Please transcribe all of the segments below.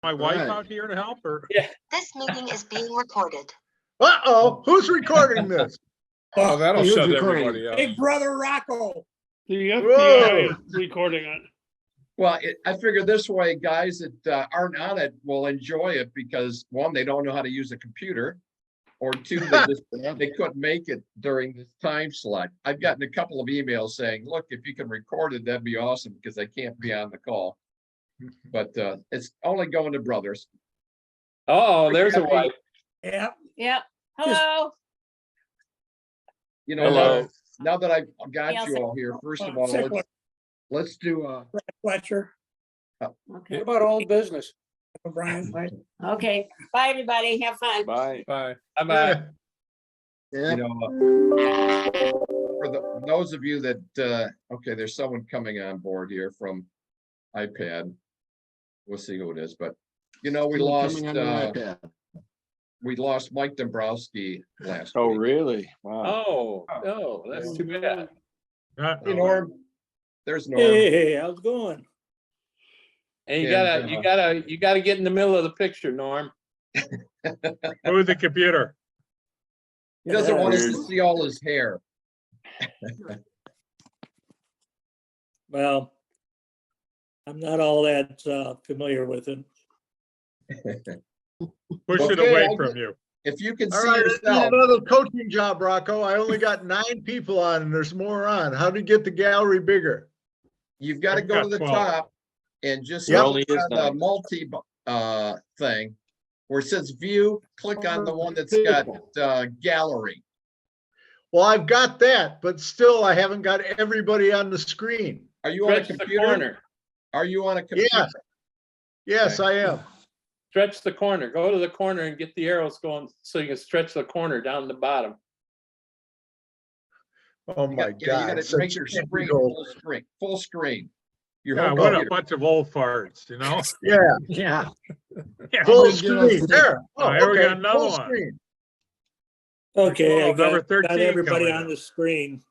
My wife out here to help her. Yeah. This meeting is being recorded. Uh-oh, who's recording this? Oh, that'll Who's shut recording? everybody up. Big brother Rocco. The Whoa. FBI is recording it. Well, I figure this way, guys that aren't on it will enjoy it because one, they don't know how to use a computer, or two, they couldn't make it during this time slot. I've gotten a couple of emails saying, look, if you can record it, that'd be awesome because I can't be on the call. But it's only going to brothers. Oh, there's a wife. Yeah. Yep. Hello. You know, Hello. now that I've got Yeah, you all here, first of all, let's do Fletcher. Okay. What about old business? Brian. Okay. Bye, everybody. Have fun. Bye. Bye-bye. you know, for those of you that, okay, there's someone coming on board here from iPad. We'll see who it is, but we lost Mike Dombrowski last Oh, week. really? Wow. Oh, no, that's too bad. Hey, Norm, there's Norm. Hey, how's it going? And you And, gotta get in the middle of the picture, Norm. Move the computer. He doesn't want us to see all his hair. Well, I'm not all that familiar with him. Push it Okay, away I from get- you. If you can All see right, I need yourself, another coaching job, Rocco. I only got 9 people on and there's more on. How to get the gallery bigger? you've got to I've go got to the 12. top and just Yep. click Only is on the 9. multi thing where it says view, click on the one that's got gallery. Well, I've got that, but still I haven't got everybody on the screen. Are you on a Stretch the computer? corner. Are you on a computer? Yes. Yes, I am. Stretch the corner. Go to the corner and get the arrows going so you can stretch the corner down the bottom. Oh You my got- you God. gotta such make your screen technical- full screen. Your Yeah, whole what a computer. bunch of old farts, Yeah. Yeah. Yeah. Full Full screen. screen, there. Oh, here we okay, got another Full one. screen. Okay, I Oh, number got 13 everybody coming on up. the screen.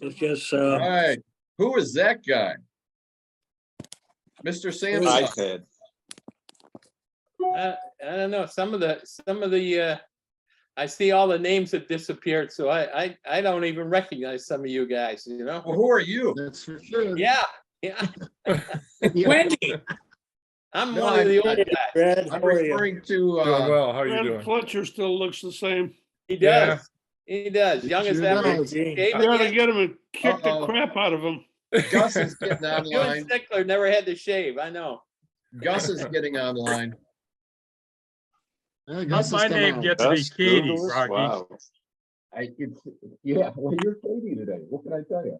It's just, All right. Who is that guy? Mr. Samson. iPad. I don't know. Some of the I see all the names that disappeared, so I don't even recognize some of you guys, Well, who are you? That's for sure. Yeah. Wendy. I'm No, one of the old I'm- guys. Brad, I'm how are you? referring to, Doing well. How are you Fred doing? Fletcher still looks the same. He Yeah. does. He does. Young as Sure ever. does. Shave You gotta again. get him and kick Uh-oh. the crap out of him. Gus is getting You and online. Stickler never had to shave. I know. Gus is getting online. Yeah, How's my name get to be Gus Katie, Googles? Rocky? Wow. Well, you're Katie today. What can I tell you?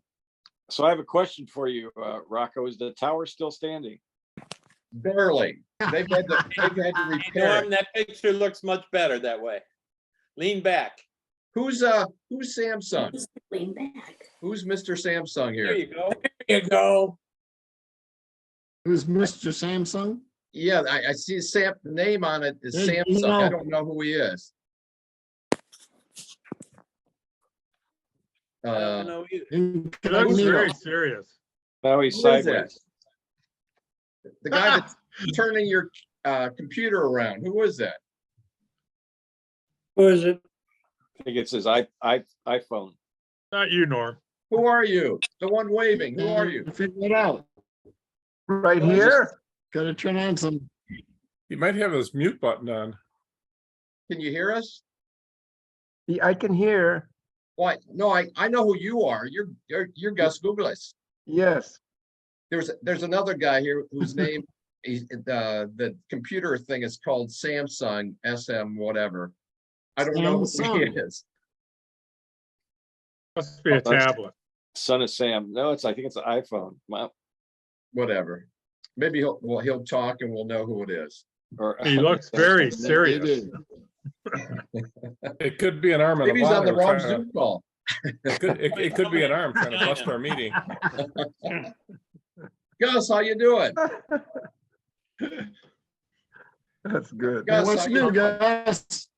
So I have a question for you, Rocco. Is the tower still standing? Barely. They've had to Hey, repair Norm, it. that picture looks much better that way. Lean back. Who's Samsung? Lean back. Who's Mr. Samsung There here? you go. There you go. Who's Mr. Samsung? Yeah, I see the name on it is Yeah, you Samsung. I know. don't know who he is. I don't know either. He looks Incognito. very serious. Now he's Who is that? sideways. The guy that's turning your computer around. Who is that? Who is it? I think it's his iPhone. Not you, Norm. Who are you? The one waving. Who are you? Figure it out. Right here? Gotta turn on some. He might have his mute button on. Can you hear us? I can hear. Why? No, I know who you are. You're Gus Googles. Yes. There's another guy here whose name the computer thing is called Samsung SM whatever. I don't know who he Samsung. is. Must be a tablet. Son of Sam. No, I think it's an iPhone. Wow. Whatever. Maybe he'll talk and we'll know who it is. Or, He looks very They serious. do. it could be an arm and a Maybe he's on the bottle wrong trying to- Zoom call. it could be an arm trying to bust our meeting. Gus, how you doing? That's good. Gus, What's how new, you doing? guys?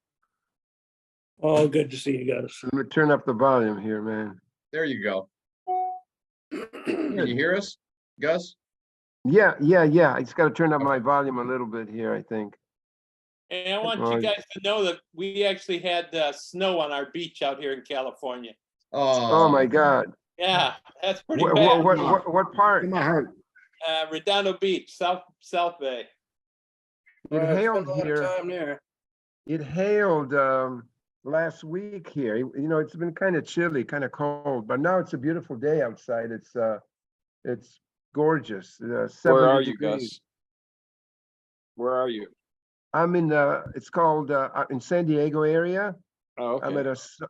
Oh, good to see you guys. I'm gonna turn up the volume here, man. There you go. Can you hear us, Gus? Yeah, yeah. I just got to turn up my volume a little bit here, I think. And I want you Right. guys to know that we actually had snow on our beach out here in California. Oh, my God. Yeah, that's pretty What, bad. what part? In my heart. Redondo Beach, South Bay. It hailed here. there. It hailed last week here. You know, it's been kind of chilly, kind of cold, but now it's a beautiful day outside. It's gorgeous. Where 70 are you, degrees. Gus? Where are you? I'm in it's called in San Diego area. Oh, I'm at okay. a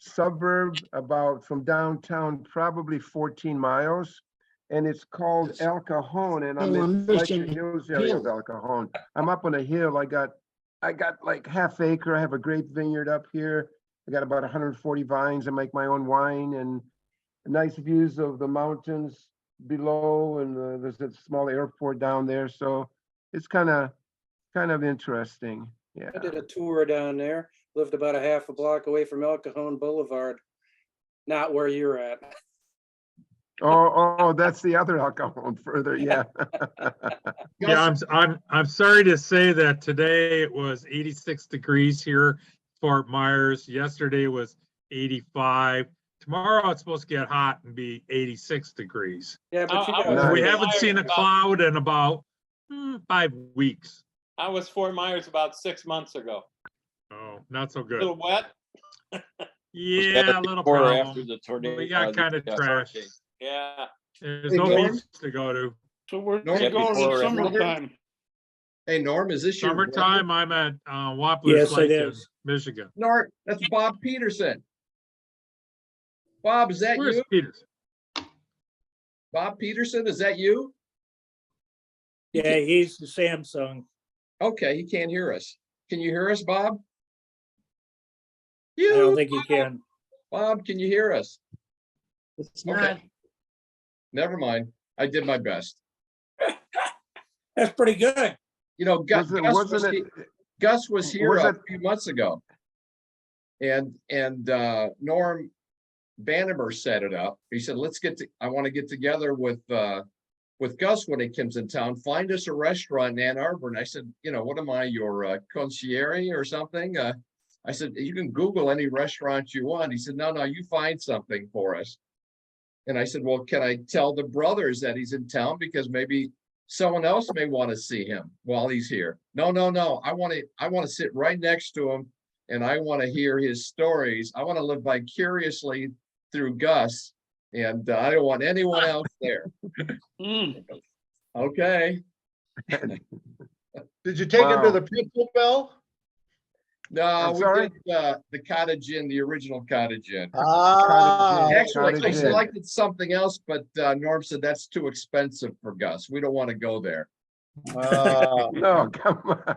suburb about from downtown, probably 14 miles. And it's called El Cajon, and I'm Oh, in I'm Fletcher Mission Hills area of Hill. El Cajon. I'm up on a hill. I got like half acre. I have a grape vineyard up here. I got about 140 vines. I make my own wine and nice views of the mountains below. And there's a small airport down there. So it's kind of interesting. Yeah. I did a tour down there, lived about a half a block away from El Cajon Boulevard. Not where you're at. Oh, that's the other El Cajon further. Yeah. Yeah, I'm sorry to say that today it was 86 degrees here, Fort Myers. Yesterday was 85. Tomorrow it's supposed to get hot and be 86 degrees. Yeah, but you I guys. was We Nice. haven't seen a cloud in about 5 weeks. I was Fort Myers about 6 months ago. Oh, not so A good. little wet. Was that Yeah, a little before or problem. after the tornado? We got kind of trashed. hurricane? Yeah. There's Hey, no Norm? beach to go to. So we're Norm, going in before or after? summertime. Hey, Norm, is this your brother? Summertime, I'm at Wappler's Yes, Lake it in is. Michigan. Norm, that's Bob Peterson. Bob, is that Where's you? Peters? Bob Peterson, is that you? Yeah, he's the Samsung. Okay, he can't hear us. Can you hear us, Bob? I don't think he can. Bob, can you hear us? It's Okay. not. Never mind. I did my best. That's pretty good. You know, Gus was here was a it- few months ago. And Norm Bannemer set it up. He said, I want to get together with Gus when he comes in town. Find us a restaurant in Ann Arbor. And I said, what am I, your concierge or something? I said, you can Google any restaurant you want. He said, no, you find something for us. And I said, well, can I tell the brothers that he's in town? Because maybe someone else may want to see him while he's here. No. I want to sit right next to him and I want to hear his stories. I want to live vicariously through Gus, and I don't want anyone else there. Mm. Okay. Did you take him to Wow. the Pimple Bell? No, I'm we sorry? did the Cottage Inn, the original Cottage Inn. Ah, Actually, I Cottage Inn. selected something else, but Norm said that's too expensive for Gus. We don't want to go there. No, come on.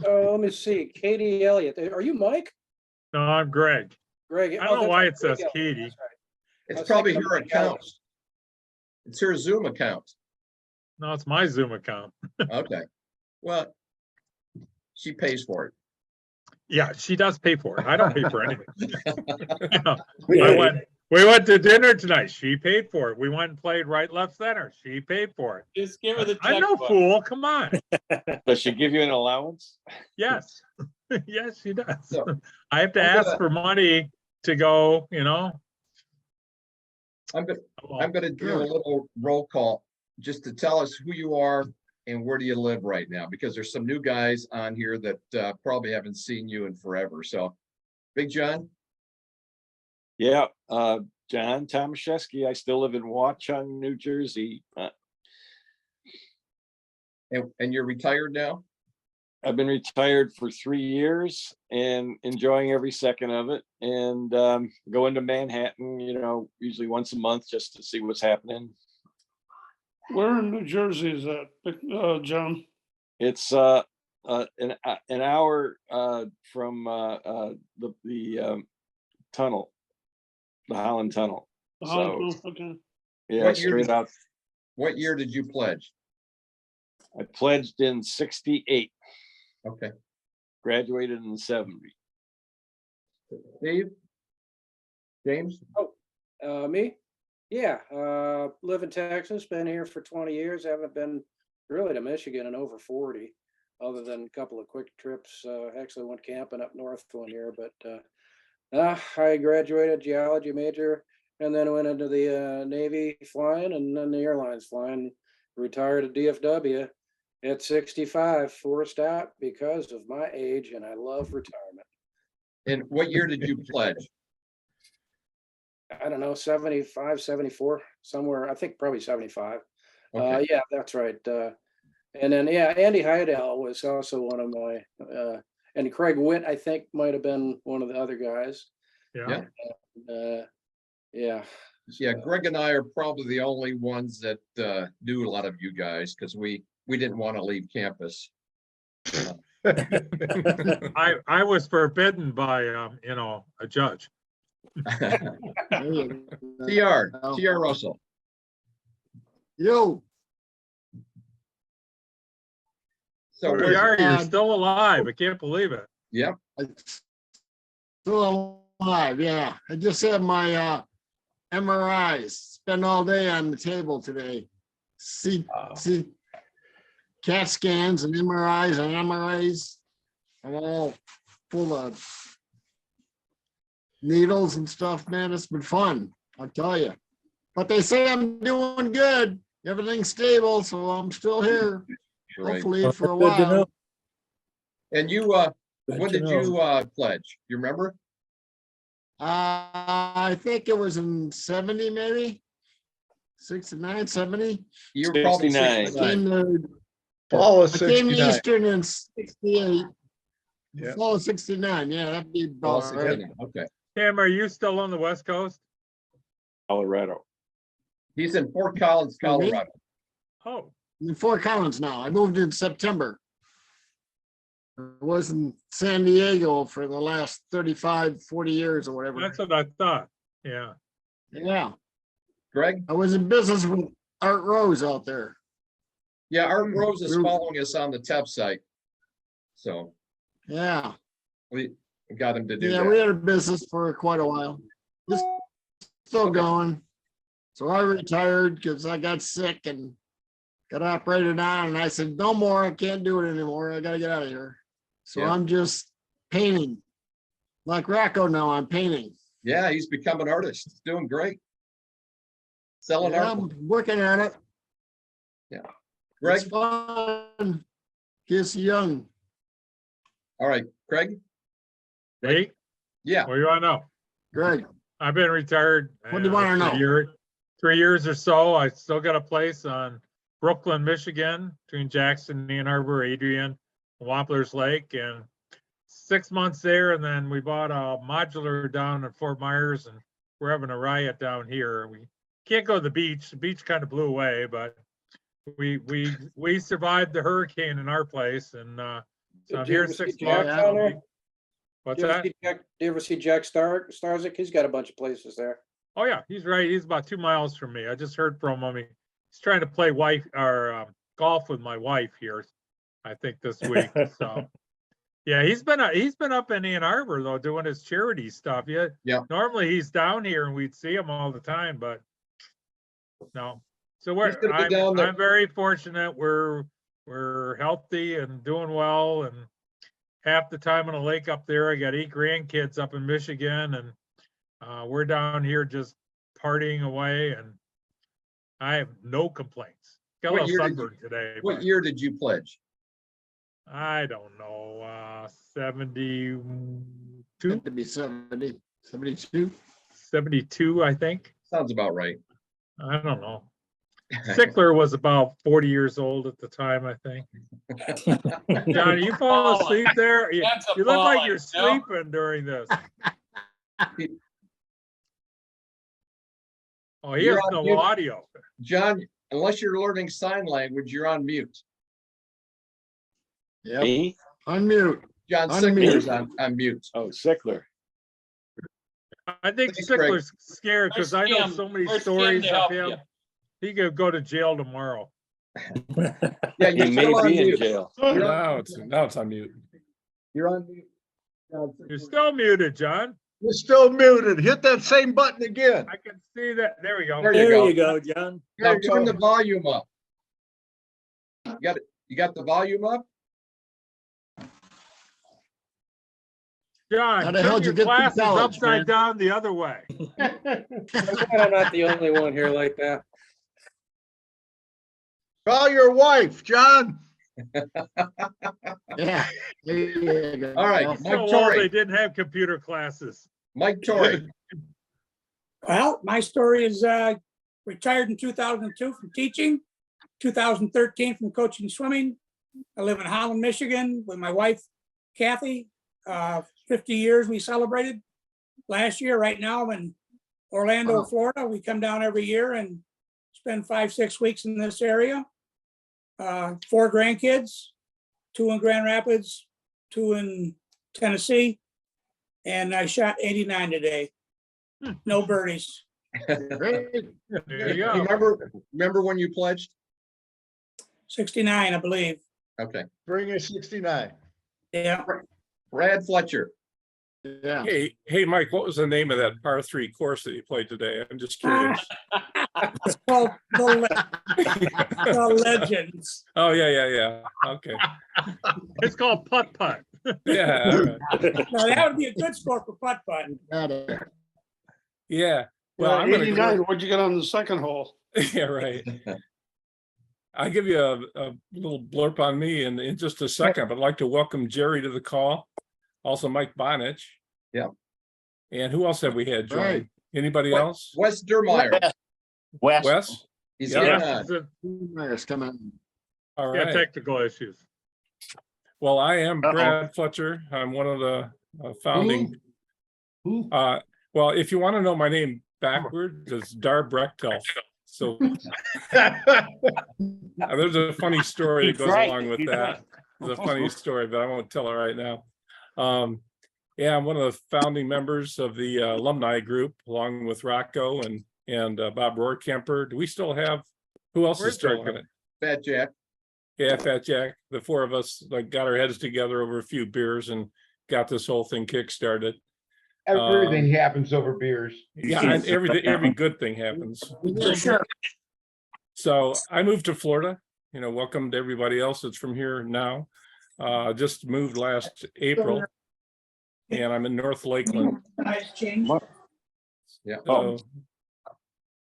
Oh, let me see. Katie Elliott. Are you Mike? no, I'm Greg. Greg. I don't know that's why right, it says Greg Elliott, Katie. that's right. I It's was probably thinking of her Mike account. Ellis. It's her Zoom account. No, it's my Zoom account. Okay. Well, she pays for it. Yeah, she does pay for it. I don't pay for anything. Yeah. We went to dinner tonight. She paid for it. We went and played right, left, center. She paid for it. Just give her the I'm no checkbook. fool. Come on. Does she give you an allowance? Yes. Yes, she does. So, I have to I'm ask gonna- for money to go, I'm gonna do a little roll call just to tell us who you are and where do you live right now, because there's some new guys on here that probably haven't seen you in forever. So, Big John, Yeah, John Tomaszewski. I still live in Watchung, New Jersey. and you're retired now? I've been retired for 3 years and enjoying every second of it, and going to Manhattan, usually once a month just to see what's happening. Where in New Jersey is that, John? It's an hour from the tunnel, the Holland Tunnel. Oh, So okay. yeah, What year straight did- out. What year did you pledge? I pledged in 68, Okay. graduated in 70. Steve? James? Me? Yeah, live in Texas, been here for 20 years, haven't been really to Michigan in over 40, other than a couple of quick trips. Actually went camping up north one year, but I graduated geology major and then went into the Navy flying and then the airlines flying, retired at DFW at 65, forced out because of my age, and I love retirement. And what year did you pledge? I don't know, 75, 74, somewhere, I think probably 75. Okay. Yeah, that's right. And then, yeah, Andy Heidel was also one of my, and Craig Witt, I think, might have been one of the other guys. Yeah. Yeah. Yeah, Greg and I are probably the only ones that knew a lot of you guys because we didn't want to leave campus. I was forbidden by, a judge. TR Russell. Yo, So Where you are, you're still alive. I can't believe it. Yep. still alive, yeah. I just had my MRIs, spent all day on the table today. See CAT scans and MRIs and MRAs. I'm all full of needles and stuff, man. It's been fun, I'll tell you. But they say I'm doing good. Everything's stable, so I'm still here. Right. Hopefully for a Good to know. while. And you, Good when to did know. you pledge? You remember? I think it was in 70, maybe 69, 70. You were probably 69. 69. Fall of I came to 69. Eastern in 68. Yeah. Fall of 69, yeah, that'd be Fall about right. 69. Okay. Cam, are you still on the West Coast? Colorado. He's in Fort Collins, For me? Colorado. Oh, I'm in Fort Collins now. I moved in September. I was in San Diego for the last 35, 40 years or whatever. that's what I thought. Yeah. Yeah, Greg? I was in business with Art Rose out there. Yeah, Art Rose is We're- following us on the TEP site. So Yeah, we got him to do yeah, we that. had a business for quite a while. Just still going. So I retired because I got sick and got operated on, and I said, no more, I can't do it anymore. I gotta get out of here. So Yeah. I'm just painting. Like Rocco now, I'm painting. Yeah, he's become an artist. He's doing great. Selling Yeah, art. I'm working at it. Greg? It's fun. Gets young. All right, Craig? Hey, Yeah, what do you want to know? Greg, I've been retired. What do you wanna know? 3 years or so. I still got a place on Brooklyn, Michigan, between Jackson, Ann Arbor, Adrian, Wampler's Lake, and 6 months there. And then we bought a modular down in Fort Myers, and we're having a riot down here. We can't go to the beach. The beach kind of blew away, but we survived the hurricane in our place, and so I'm Did you here ever see 6 Jack months. down there? What's Do that? you ever see Jack Starzik? He's got a bunch of places there. Oh yeah, he's right. He's about 2 miles from me. I just heard from him. He's trying to play golf with my wife here, I think this week. So yeah, he's been up in Ann Arbor though, doing his charity stuff. Yeah. Normally he's down here and we'd see him all the time, but no. So He's gonna be down there. I'm very fortunate. We're healthy and doing well, and half the time on a lake up there. I got 8 grandkids up in Michigan, and we're down here just partying away, and I have no complaints. Got a What little year did sunburn today. what but year did you pledge? I don't know, 72, had to be 70, 72. 72, I think. Sounds about right. I don't know. Sickler was about 40 years old at the time, I think. Johnny, you fall asleep there? You That's you look like appalling, you're no? sleeping during this. Oh, he You're has on no mute. audio. John, unless you're learning sign language, you're on mute. Yep, Me? unmute. John Unmute. Sickler's on mute. Oh, Sickler. I think Thanks, Greg. Sickler's scared because I know so many Where's Kim stories to of help him. you? He could go to jail tomorrow. Yeah, He you're may still on be in mute. jail. Now it's on mute. You're on mute. John You're Sickler. still muted, John. You're still muted. Hit that same button again. I can see that. There we go. There There you go, John. Now There you turn go. the volume up. You got it. You got the volume up? John, How the hell turn did you your get through glasses college, upside man? down the other way. I'm not the only one here like that. Call your wife, John. Yeah. There you go. All right, So Mike old, Torrey. they didn't have computer classes. Mike Torrey. Well, my story is retired in 2002 from teaching, 2013 from coaching swimming. I live in Holland, Michigan with my wife, Kathy. 50 years we celebrated last year. Right now I'm in Orlando, Wow. Florida. We come down every year and spend 5-6 weeks in this area. 4 grandkids, 2 in Grand Rapids, 2 in Tennessee. And I shot 89 today. No birdies. Great. There you go. Remember when you pledged? 69, I believe. Okay. Bring a 69. Yeah. Brad Fletcher. Yeah. Hey, Mike, what was the name of that par 3 course that you played today? I'm just curious. It's called the Legends. Oh, yeah. Okay. It's called putt-putt. Yeah. All right. No, that would be a good score for putt-putt. Got it. Yeah. Well, I'm gonna 89, go. what'd you get on the second hole? Yeah, right. I'll give you a little blurb on me in just a second, but I'd like to welcome Jerry to the call. Also Mike Bonich. Yeah. And who else have we had join? Right. Anybody else? Wes Dermeyer. Wes? He's Yeah. in, Myers coming in. All Yeah, right. technical issues. Well, I am Brad Fletcher. I'm one of the founding. Well, if you want to know my name backwards, it's Dar Brechtel. So there's a funny story that goes along with that. There's a funny story, but I won't tell it right now. Yeah, I'm one of the founding members of the alumni group, along with Rocco and Bob Rohrkemper. Do we still have, who else is still on it? Fat Jack. Yeah, Fat Jack. The 4 of us like got our heads together over a few beers and got this whole thing kickstarted. Everything happens over beers. Yeah, and every good thing happens. Sure. So I moved to Florida, welcome to everybody else that's from here now. Just moved last April. And I'm in North Lakeland. Nice change. Yeah. So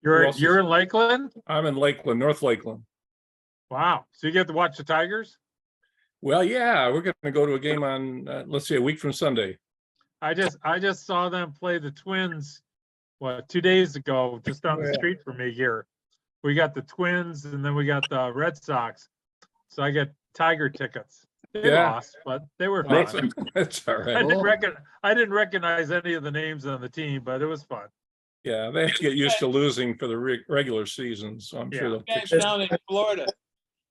You're in Lakeland? I'm in Lakeland, North Lakeland. Wow. So you get to watch the Tigers? Well, yeah, we're going to go to a game on, let's see, a week from Sunday. I just saw them play the Twins, 2 days ago, just down the street from me here. We got the Twins and then we got the Red Sox. So I get Tiger tickets. They lost, but they were fun. That's all right. I didn't recognize any of the names on the team, but it was fun. Yeah, they have to get used to losing for the regular season, so I'm sure they'll You guys down in Florida.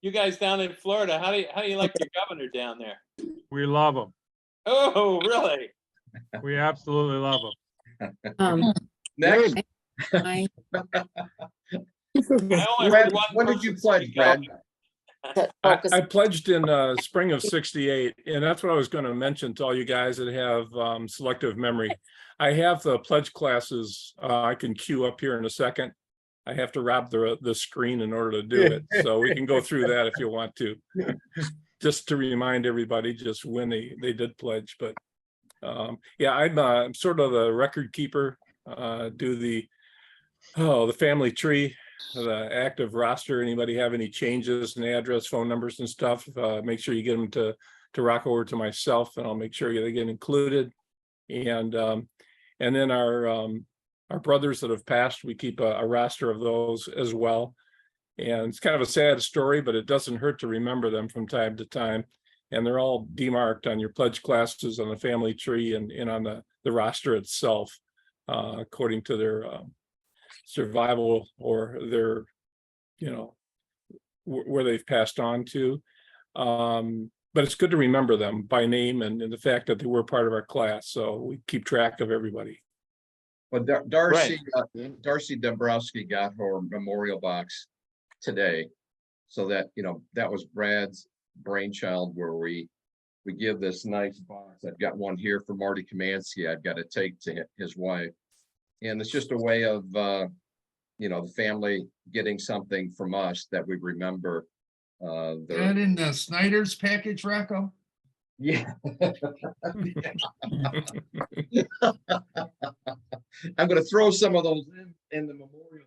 You guys down in Florida, how do you like your governor down there? We love them. Oh, really? We absolutely love them. Next. I only Brad, heard one when did you person pledge, speak Brad? up. I pledged in spring of '68, and that's what I was going to mention to all you guys that have selective memory. I have the pledge classes I can queue up here in a second. I have to wrap the screen in order to do it, so we can go through that if you want to. Just to remind everybody just when they did pledge, but yeah, I'm sort of the record keeper. Do the family tree, the active roster. Anybody have any changes in address, phone numbers and stuff, make sure you get them to Rocco or to myself, and I'll make sure they get included. And then our brothers that have passed, we keep a roster of those as well. And it's kind of a sad story, but it doesn't hurt to remember them from time to time. And they're all demarked on your pledge classes, on the family tree, and on the roster itself, according to their survival or their, where they've passed on to. But it's good to remember them by name and the fact that they were part of our class. So we keep track of everybody. Well, Darcy Dombrowski got her memorial box today. So that, that was Brad's brainchild, where we we give this nice box. I've got one here for Marty Kamansky. I've got to take to his wife. And it's just a way of, the family getting something from us that we remember. And in the Snyder's package, Rocco? Yeah. I'm gonna throw some of those in the memorial.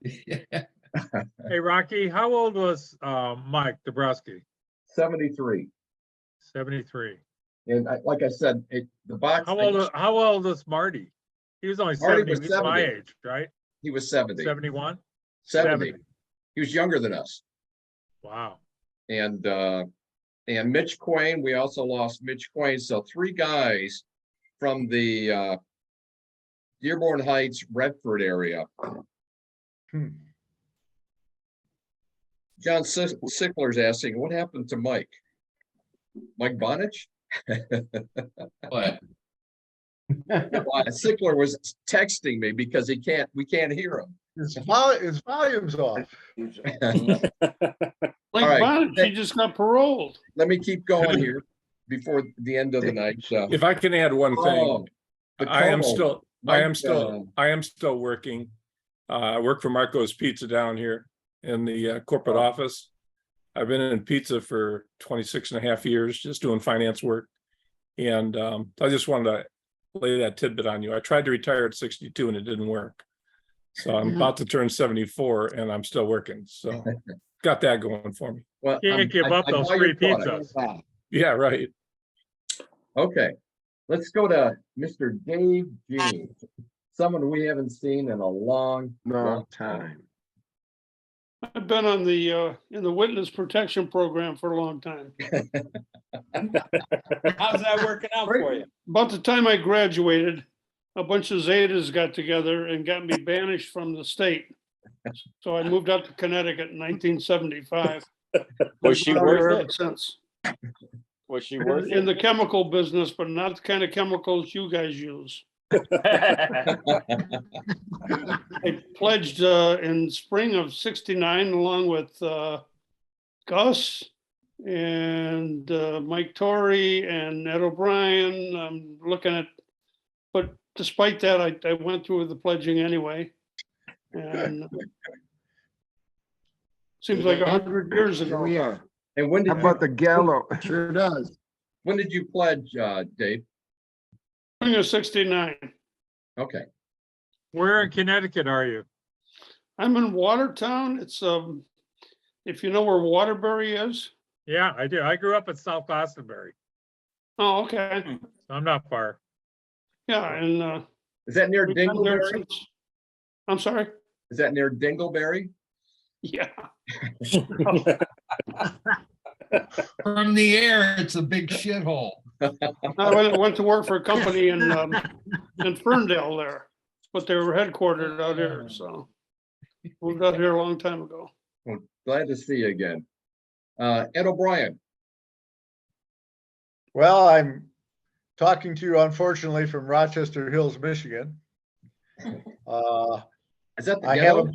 Hey, Rocky, how old was Mike Dabrowski? 73. 73. And like I said, the box. How old is Marty? He was only Marty 70, was he's my 70. age, right? He was 70. 71? 70. He was younger than us. Wow. And Mitch Quain, we also lost Mitch Quain. So 3 guys from the Dearborn Heights, Redford area. John Sickler's asking, what happened to Mike? Mike Bonich? What? Sickler was texting me because we can't hear him. His volume's off. Like All right. Bonnet, he just got paroled. Let me keep going here before the end of the night. If I can add one thing, I am Mike, still working. I work for Marco's Pizza down here in the corporate office. I've been in pizza for 26 and a half years, just doing finance work. And I just wanted to lay that tidbit on you. I tried to retire at 62 and it didn't work. So I'm about to turn 74 and I'm still working. So got that going for me. Well, Can't give up those free pizzas. Yeah, right. Okay, let's go to Mr. Dave James, someone we haven't seen in a long time. I've been on the in the witness protection program for a long time. How's that working out for you? About the time I graduated, a bunch of Zetas got together and got me banished from the state. So I moved out to Connecticut in 1975. Was she worth it? Since. Was she worth In it? the chemical business, but not the kind of chemicals you guys use. I pledged in spring of '69 along with Gus and Mike Torrey and Ed O'Brien. I'm looking at, but despite that, I went through with the pledging anyway. And seems like 100 years ago. We are. And when did How about the gallows? Sure does. when did you pledge, Dave? Spring of '69. Okay. Where in Connecticut are you? I'm in Watertown. It's if you know where Waterbury is. Yeah, I do. I grew up in South Glastonbury. Oh, okay. So I'm not far. Yeah, and Is that near we've been there Dingleberry? since- I'm sorry. Is that near Dingleberry? Yeah. From the air, it's a big shithole. I went to work for a company in Ferndale there, but they were headquartered out here. So moved out here a long time ago. Well, glad to see you again. Ed O'Brien. Well, I'm talking to you unfortunately from Rochester Hills, Michigan. Is that the I ghetto?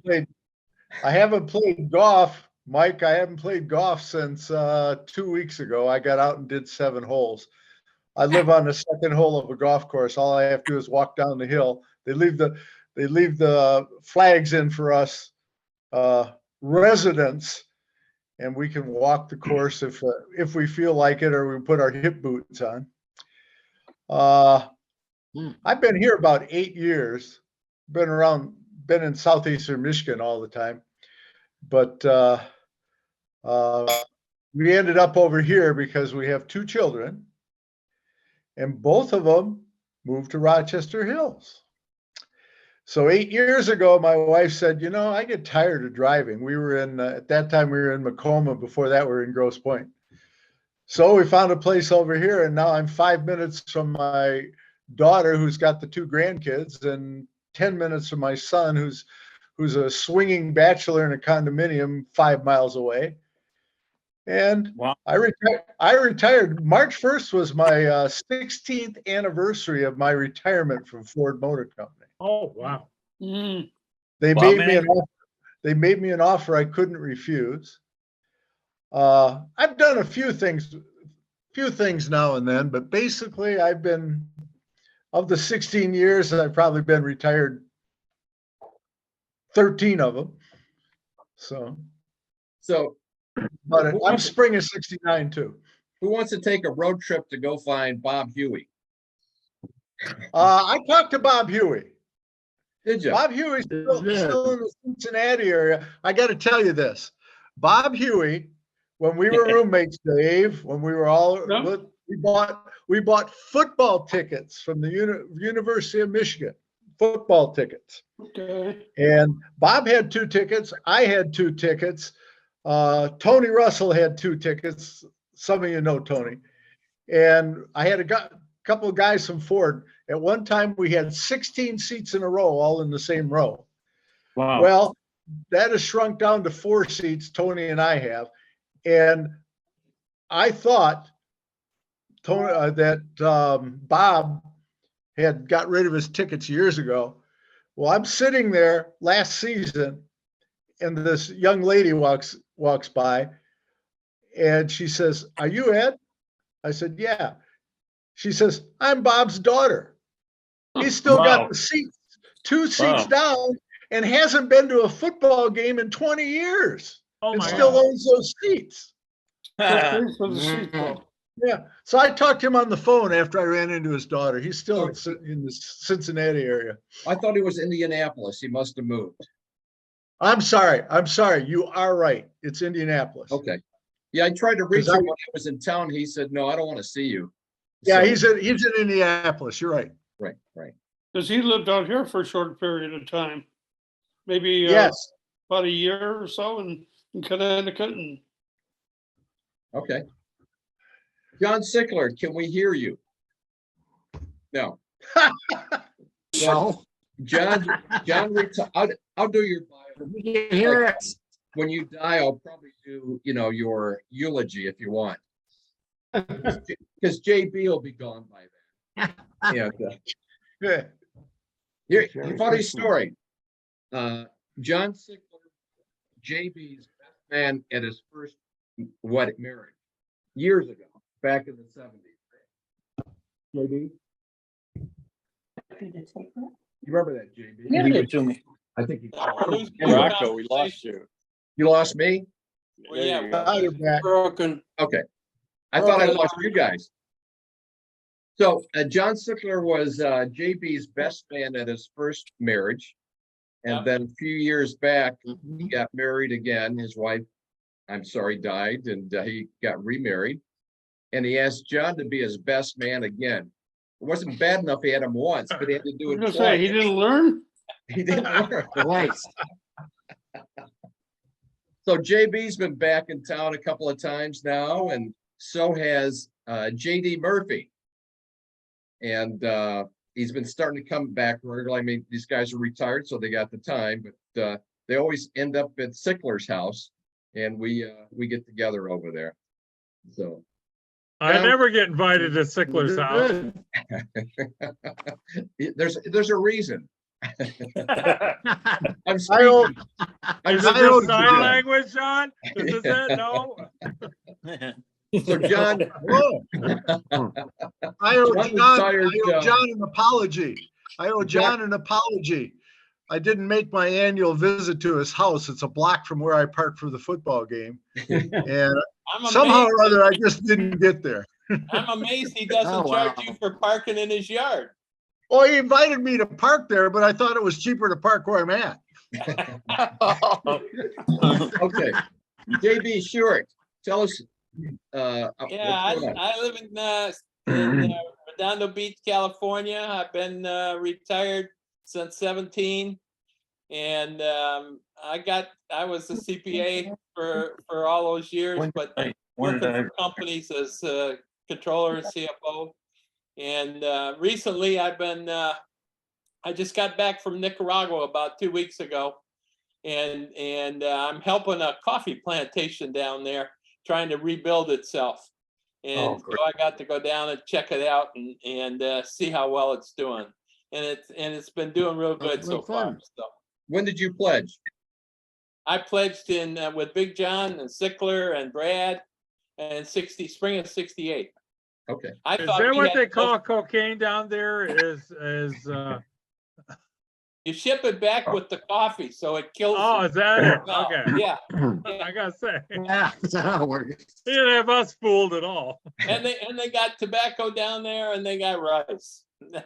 haven't played golf, Mike. I haven't played golf since 2 weeks ago. I got out and did 7 holes. I live on the second hole of a golf course. All I have to do is walk down the hill. They leave the flags in for us residents, and we can walk the course if we feel like it, or we put our hip boots on. I've been here about 8 years. Been in southeastern Michigan all the time, but we ended up over here because we have 2 children, and both of them moved to Rochester Hills. So 8 years ago, my wife said, I get tired of driving. We were at that time, we were in Macomb. Before that, we were in Grosse Pointe. So we found a place over here, and now I'm 5 minutes from my daughter, who's got the 2 grandkids, and 10 minutes from my son, who's a swinging bachelor in a condominium 5 miles away. And Wow. I retired. March 1st was my 16th anniversary of my retirement from Ford Motor Company. Oh, wow. They Wow, made man. me an offer. They made me an offer I couldn't refuse. I've done a few things few things now and then, but basically I've been, of the 16 years, I've probably been retired 13 of them. So, but I'm spring of 69 too. Who wants to take a road trip to go find Bob Huey? I talked to Bob Huey. Did you? Bob Huey's still in the Cincinnati area. I got to tell you this. Bob Huey, when we were roommates, Dave, when we were all, we bought football tickets from the University of Michigan, football tickets. Okay. And Bob had 2 tickets. I had 2 tickets. Tony Russell had 2 tickets. Some of you know Tony. And I had a couple of guys from Ford. At one time, we had 16 seats in a row, all in the same row. Wow. Well, that has shrunk down to 4 seats, Tony and I have. And I thought Tony, Bob had got rid of his tickets years ago. Well, I'm sitting there last season, and this young lady walks by, and she says, "Are you Ed?" I said, "Yeah." She says, "I'm Bob's daughter. He's still got the seats, 2 seats down, and hasn't been to a football game in 20 years, and still owns those seats." Yeah. So I talked to him on the phone after I ran into his daughter. He's still in the Cincinnati area. I thought he was Indianapolis. He must have moved. I'm sorry. You are right. It's Indianapolis. Okay. Yeah, I tried to reach him when I was in town. He said, "No, I don't want to see you." Yeah, So- he's in Indianapolis. You're right. Right. Because he lived out here for a short period of time. Maybe Yes. about a year or so in Connecticut. And Okay. John Sickler, can we hear you? No. So, John, I'll do your bio. we can hear it. When you die, I'll probably do, your eulogy if you want. Because JB will be gone by then. Yeah. Yeah. Here, funny story. John Sickler, JB's best man at his first marriage years ago, back in the 70s. JB? You remember that, JB? I think he. Rocco, we lost you. You lost me? Well, yeah, You're back. Broken. Okay. I thought I lost you guys. So John Sickler was JB's best man at his first marriage. And then a few years back, he got married again. His wife, I'm sorry, died, and he got remarried. And he asked John to be his best man again. It wasn't bad enough he had him once, but he had to do it I was twice. gonna say, he didn't learn? He didn't learn. Twice. So JB's been back in town a couple of times now, and so has JD Murphy. And he's been starting to come back regularly. I mean, these guys are retired, so they got the time, but they always end up at Sickler's house, and we get together over there. So I never get invited to Sickler's house. there's a reason. I'm Is speaking. it just sign language, John? Is it? No? So John, I owe retired, John an apology. I didn't make my annual visit to his house. It's a block from where I parked for the football game. And somehow or other, I just didn't get there. I'm amazed he doesn't charge you for parking in his yard. Well, he invited me to park there, but I thought it was cheaper to park where I'm at. Okay. JB Short, tell us. Yeah, I live in Redondo Beach, California. I've been retired since 17, and I was a CPA for all those years, but working for companies as controller and CFO. And recently, I just got back from Nicaragua about 2 weeks ago, and I'm helping a coffee plantation down there, trying to rebuild itself. And so I got to go down and check it out and see how well it's doing. And it's been doing real good so far. So when did you pledge? I pledged in with Big John and Sickler and Brad and spring of 68. Okay. I Is thought that we what had they to call cocaine down there? You ship it back with the coffee, so it kills. Oh, the is that it? smell. Okay. Yeah, I gotta say, Yeah, that's how it works. he didn't have us fooled at all. and they got tobacco down there, and they got rice. All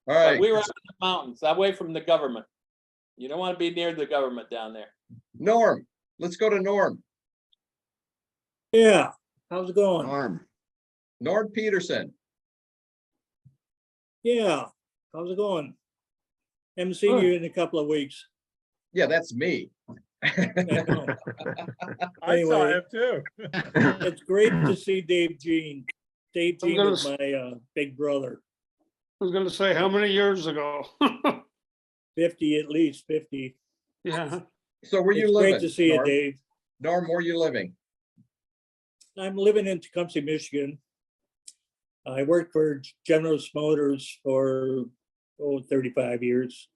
But right, we were up in the mountains, away from the government. You don't want to be near the government down there. Norm, let's go to Norm. Yeah, how's it going? Norm Peterson. Yeah, how's it going? Haven't seen you in a couple of weeks. Yeah, that's me. I know. I saw Anyway. him too. It's great to see Dave Jean. Dave I'm Jean gonna is my big brother, I was gonna say, how many years ago? 50 at least, 50. Yeah, So where you It's living? great to see you, Norm? Dave. Norm, where you living? I'm living in Tecumseh, Michigan. I worked for General Motors for 35 years.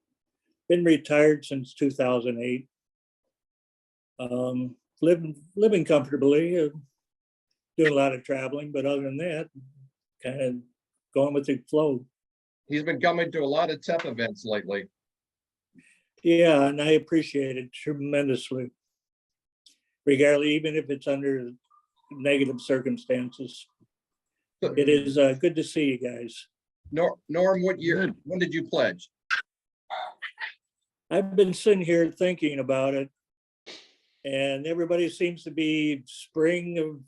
Been retired since 2008. Living comfortably, doing a lot of traveling, but other than that, kind of going with the flow. He's been coming to a lot of TEP events lately. Yeah, and I appreciate it tremendously. Regardless, even if it's under negative circumstances. It is good to see you guys. Norm, what year, when did you pledge? I've been sitting here thinking about it, and everybody seems to be spring of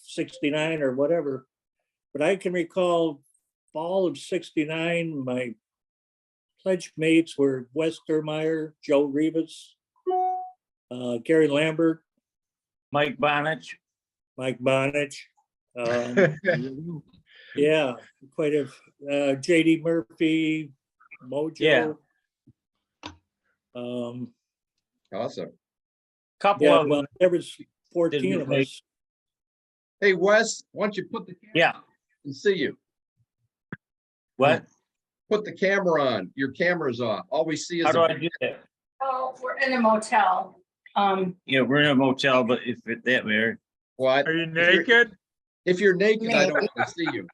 69 or whatever. But I can recall fall of 69, my pledge mates were Wes Dermeyer, Joe Rivas, Gary Lambert, Mike Bonich. Yeah, quite a JD Murphy, Mojo. Yeah. Awesome. Couple Yeah, of well, them. there was 14 didn't of make- us. Hey, Wes, why don't you put the camera Yeah. and see you? What? Put the camera on. Your camera's on. All we see is. How do I do that? Oh, we're in a motel. Yeah, we're in a motel, but if it that matter. What? Are you naked? If you're naked, I don't want to see you.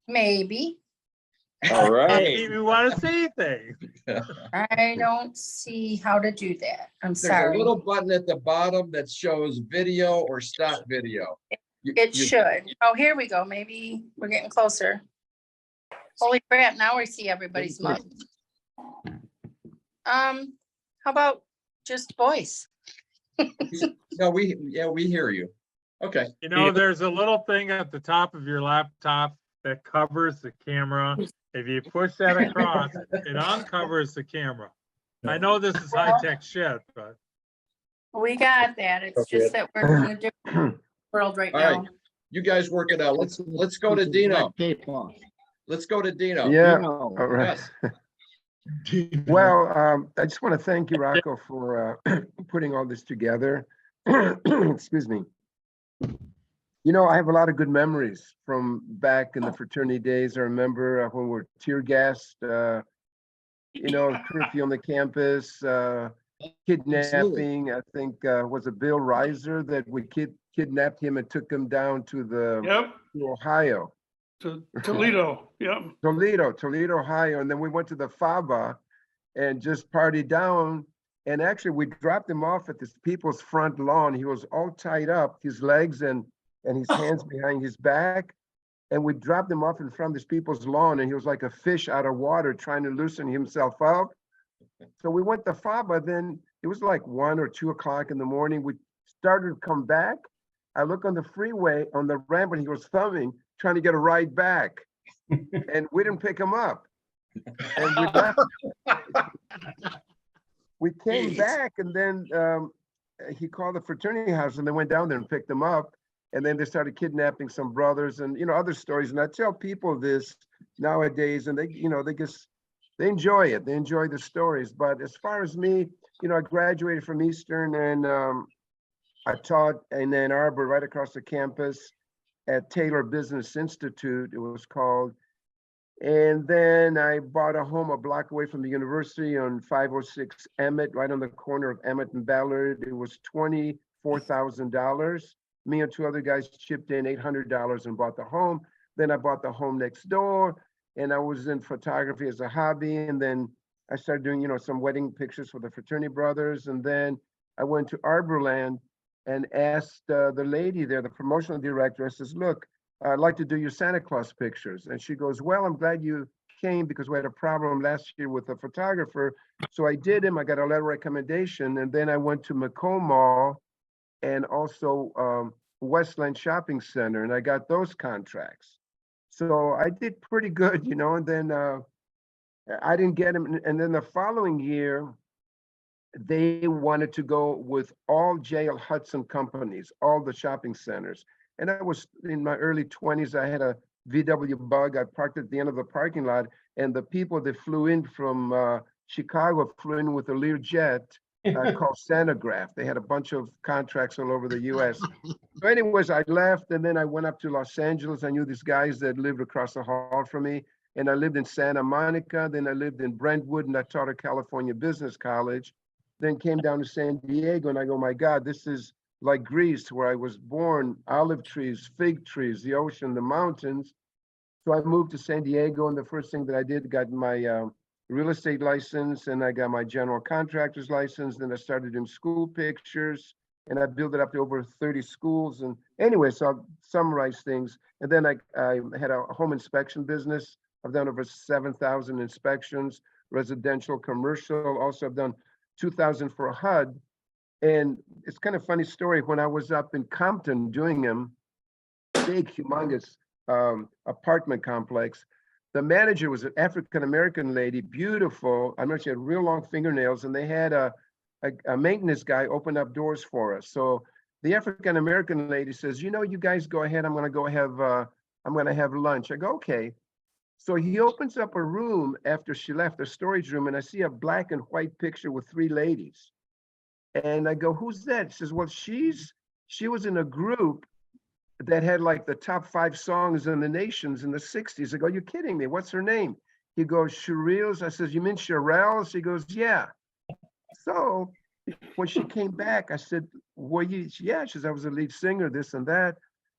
Maybe. All right. You want to see things. I don't see how to do that. I'm There's a sorry. little button at the bottom that shows video or stop video. It should. Oh, here we go. Maybe we're getting closer. Holy crap, now we see everybody's mug. How about just voice? No, we hear you. Okay. You know, there's a little thing at the top of your laptop that covers the camera. If you push that across, it uncovers the camera. I know this is high-tech shit, but We got that. It's just that we're in a different world right All right. now. You guys work it out. Let's go to Dino. Let's go to Dino. Yeah, Dino, all right. yes. Well, I just want to thank you, Rocco, for putting all this together. Excuse me. You know, I have a lot of good memories from back in the fraternity days. I remember when we were tear gassed, you know, curfew on the campus, kidnapping. I think was it Bill Reiser that we kidnapped him and took him down to yep, to Ohio. to Toledo, yep. Toledo, Ohio. And then we went to the Faba and just partied down. And actually we dropped him off at this people's front lawn. He was all tied up, his legs and his hands behind his back. And we dropped him off in front of this people's lawn, and he was like a fish out of water trying to loosen himself up. So we went to Faba, then it was like 1 or 2 o'clock in the morning. We started to come back. I look on the freeway on the ramp and he was thumbing, trying to get a ride back. And we didn't pick him up. And we left. We came back, and then he called the fraternity house, and they went down there and picked him up. And then they started kidnapping some brothers and, you know, other stories. And I tell people this nowadays, and they, you know, they enjoy it. They enjoy the stories. But as far as me, you know, I graduated from Eastern, and I taught in Ann Arbor, right across the campus at Taylor Business Institute, it was called. And then I bought a home a block away from the university on 506 Emmett, right on the corner of Emmett and Ballard. It was $24,000. Me and 2 other guys chipped in $800 and bought the home. Then I bought the home next door, and I was in photography as a hobby. And then I started doing, some wedding pictures for the fraternity brothers. And then I went to Arborland and asked the lady there, the promotional director, I says, look, I'd like to do your Santa Claus pictures. And she goes, well, I'm glad you came because we had a problem last year with a photographer. So I did him. I got a letter of recommendation. And then I went to Macomb Mall and also Westland Shopping Center, and I got those contracts. So I did pretty good, and then I didn't get them. And then the following year, they wanted to go with all J.L. Hudson companies, all the shopping centers. And I was in my early 20s. I had a VW Bug. I parked at the end of the parking lot, and the people that flew in from Chicago flew in with a Learjet called Santograph. They had a bunch of contracts all over the US. So anyways, I left, and then I went up to Los Angeles. I knew these guys that lived across the hall from me, and I lived in Santa Monica. Then I lived in Brentwood, and I taught at California Business College. Then came down to San Diego, and I go, my God, this is like Greece, where I was born, olive trees, fig trees, the ocean, the mountains. So I moved to San Diego, and the first thing that I did, got my real estate license, and I got my general contractor's license. Then I started doing school pictures, and I built it up to over 30 schools. And anyway, so I'll summarize things. And then I had a home inspection business. I've done over 7,000 inspections, residential, commercial. Also, I've done 2,000 for a HUD. And it's kind of funny story. When I was up in Compton doing them, big, humongous apartment complex, the manager was an African-American lady, beautiful. I know she had real long fingernails, and they had a maintenance guy open up doors for us. So the African-American lady says, you guys go ahead. I'm going to have lunch. I go, okay. So he opens up a room after she left, a storage room, and I see a black and white picture with 3 ladies. And I go, who's that? She says, well, she was in a group that had like the top 5 songs in the nations in the 60s. I go, you're kidding me. What's her name? He goes, Cheryl's. I says, you mean Cheryl's? He goes, yeah. So when she came back, I said, yeah, she says, I was the lead singer, this and that.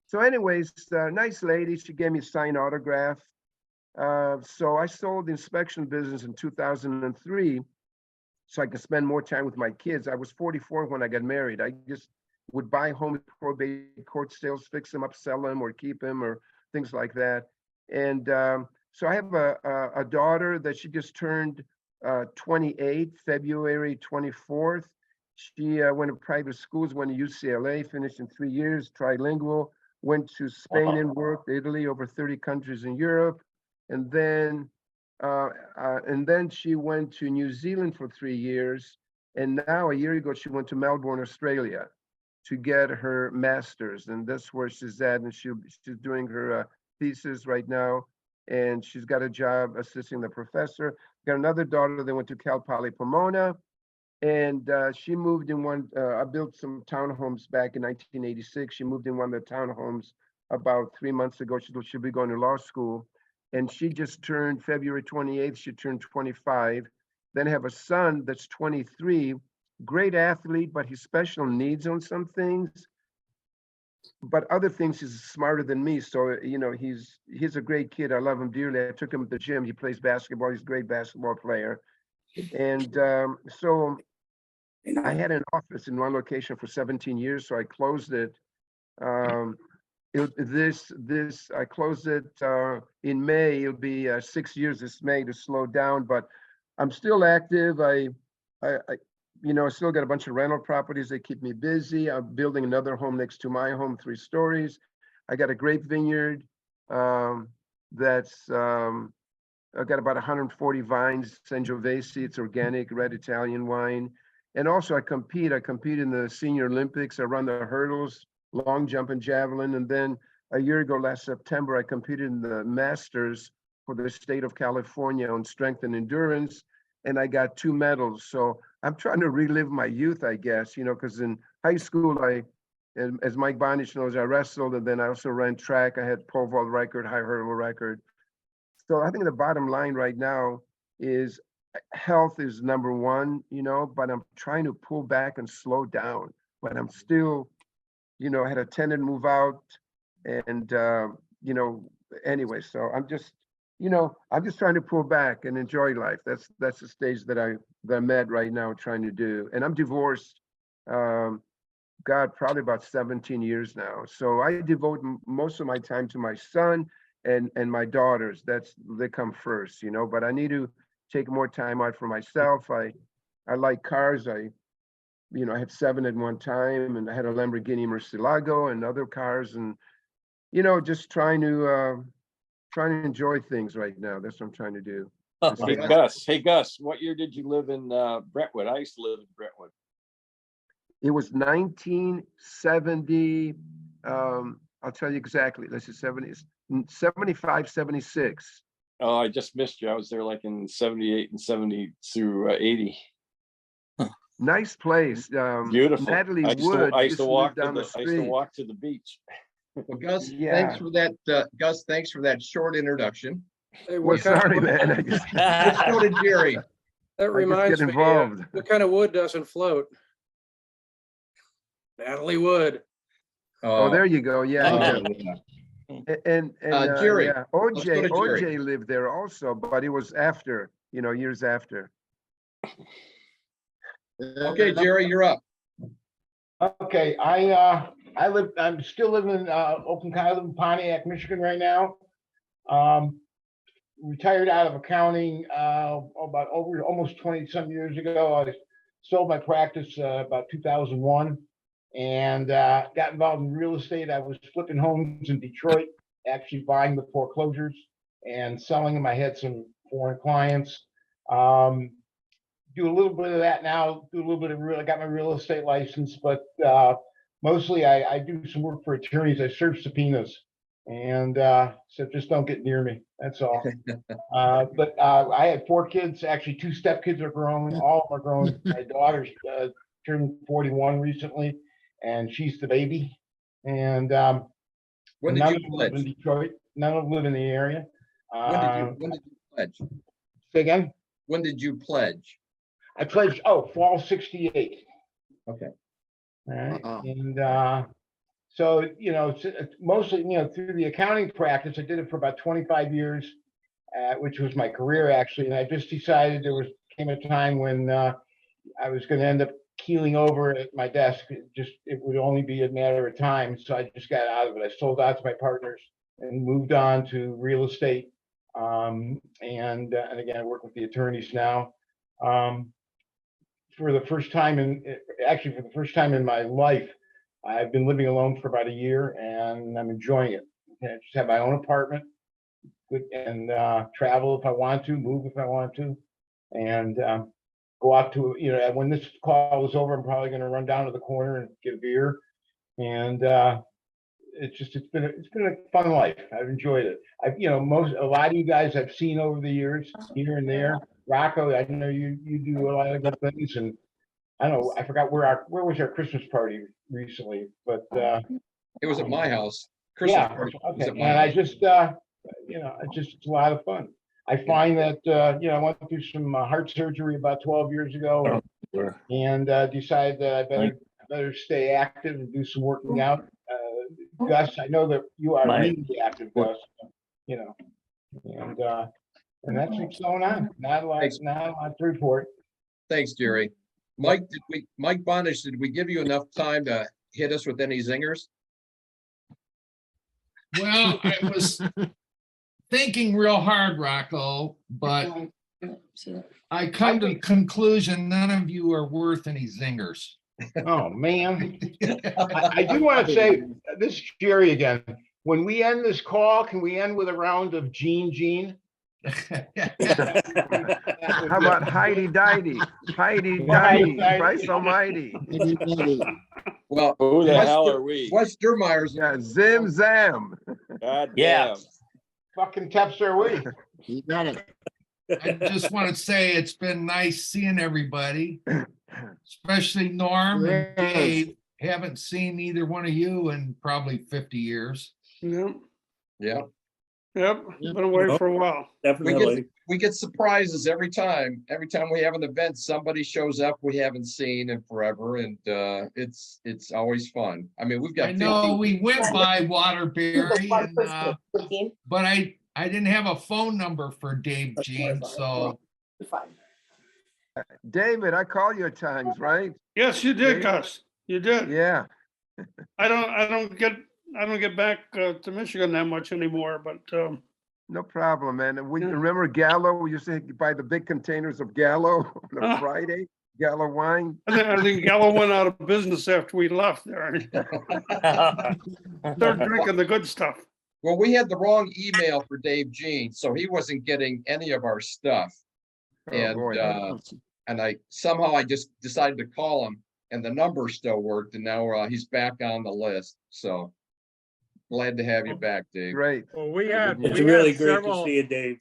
So anyways, nice lady. She gave me a signed autograph. So I sold the inspection business in 2003 so I could spend more time with my kids. I was 44 when I got married. I just would buy home probate court sales, fix them up, sell them, or keep them, or things like that. And so I have a daughter that she just turned 28, February 24th. She went to private schools, went to UCLA, finished in 3 years, trilingual, went to Spain and worked, Italy, over 30 countries in Europe. And then she went to New Zealand for 3 years. And now a year ago, she went to Melbourne, Australia to get her master's. And that's where she's at. And she's doing her thesis right now. And she's got a job assisting the professor. Got another daughter that went to Cal Poly Pomona. And she moved in one, I built some townhomes back in 1986. She moved in one of the townhomes about 3 months ago. She'll be going to law school. And she just turned February 28th, she turned 25. Then I have a son that's 23, great athlete, but he's special needs on some things. But other things, he's smarter than me. So, he's a great kid. I love him dearly. I took him to the gym. He plays basketball. He's a great basketball player. And so I had an office in one location for 17 years. So I closed it. I closed it in May. It'll be 6 years this May to slow down, but I'm still active. I still got a bunch of rental properties that keep me busy. I'm building another home next to my home, 3 stories. I got a grape vineyard that's I've got about 140 vines, Sangiovese. It's organic, red Italian wine. And also I compete in the Senior Olympics. I run the hurdles, long jump and javelin. And then a year ago, last September, I competed in the Masters for the state of California on strength and endurance. And I got 2 medals. So I'm trying to relive my youth, I guess, because in high school, as Mike Bonich knows, I wrestled, and then I also ran track. I had pole vault record, high hurdle record. So I think the bottom line right now is health is number one, but I'm trying to pull back and slow down. But I'm still, I had a tenant move out, and anyway, so I'm just, I'm just trying to pull back and enjoy life. That's the stage that I'm at right now, trying to do. And I'm divorced, God, probably about 17 years now. So I devote most of my time to my son and my daughters. They come first, but I need to take more time out for myself. I like cars. I had 7 at one time, and I had a Lamborghini Murcielago and other cars, and just trying to enjoy things right now. That's what I'm trying to do. Hey Gus, what year did you live in Brentwood? I used to live in Brentwood. It was 1970. I'll tell you exactly. Let's see, 75, 76. Oh, I just missed you. I was there like in 78 and 70 through 80. Nice place. Beautiful. Natalie I Wood used to walk down the I used to street. walk to the beach. Well, Gus, Yeah. thanks for that. Gus, thanks for that short introduction. Hey, Well, what kind sorry, of, man. I just, So did Jerry. that reminds get me, involved. what kind of wood doesn't float? Natalie Wood. oh, there you go. Yeah. yeah. And Jerry, yeah, let's go to Jerry. OJ lived there also, but it was after, years after. Okay, Jerry, you're up. Okay, I'm still living in Oakland County, I live in Pontiac, Michigan right now. Retired out of accounting about almost 20 some years ago. I sold my practice about 2001 and got involved in real estate. I was flipping homes in Detroit, actually buying the foreclosures and selling them. I had some foreign clients. Do a little bit of that now, do a little bit of I got my real estate license, but mostly I do some work for attorneys. I serve subpoenas and so just don't get near me. That's all. But I had 4 kids, actually 2 stepkids are grown, all of them are grown. My daughter's turned 41 recently and she's the baby. And When did none you of them live in pledge? Detroit, none of them live in the area. When did you pledge? Say again? When did you pledge? I pledged, fall 68. Okay. All right. Uh-oh. And so, it's mostly, through the accounting practice, I did it for about 25 years, which was my career actually. And I just decided came a time when I was going to end up keeling over at my desk. It would only be a matter of time. So I just got out of it. I sold out to my partners and moved on to real estate. And again, I work with the attorneys now. For the first time in my life, I've been living alone for about a year and I'm enjoying it. I just have my own apartment and travel if I want to, move if I want to, and go out to, when this call is over, I'm probably going to run down to the corner and get a beer. And it's been a fun life. I've enjoyed it. A lot of you guys I've seen over the years here and there. Rocco, I know you do a lot of good things, and I don't know, I forgot where was our Christmas party recently, but It was at my house. Christmas party was okay. at my And I house. just it's a lot of fun. I find that I went through some heart surgery about 12 years ago, and decided that I better stay active and do some working out. Gus, I know that you are really active, Gus. And that's what's going on. Not a lot to report. Thanks, Jerry. Mike Bonish, did we give you enough time to hit us with any zingers? Well, I was thinking real hard, Rocco, but I come to the conclusion none of you are worth any zingers. Oh, man. I do want to say, this is Jerry again. When we end this call, can we end with a round of Gene? How about Heidi Didy? Heidi Didy, Christ almighty. Well, who the hell are we? Wes Dermeyer's. Yeah, Zim Zam. God Yeah. damn. Fucking Teps are we? You got it. I just want to say it's been nice seeing everybody, especially Norm and Yes. Dave. Haven't seen either one of you in probably 50 years. No. Yeah. Yep, been away for a while. Definitely. We get surprises every time. Every time we have an event, somebody shows up we haven't seen in forever, and it's always fun. I mean, we've got I know 50 we went by Waterbury, and, but I didn't have a phone number for Dave Jean, so. David, I call you at times, right? Yes, you did, Gus. You did. Yeah. I don't get back to Michigan that much anymore, but No problem, man. And we remember Gallo. We used to buy the big containers of Gallo on a Friday. Gallo wine. I think Gallo went out of business after we left there. They're drinking the good stuff. Well, we had the wrong email for Dave Jean, so he wasn't getting any of our stuff. And I just decided to call him, and the number still worked, and now he's back on the list. So glad to have you back, Dave. Great. Well, It's really great to see you, Dave.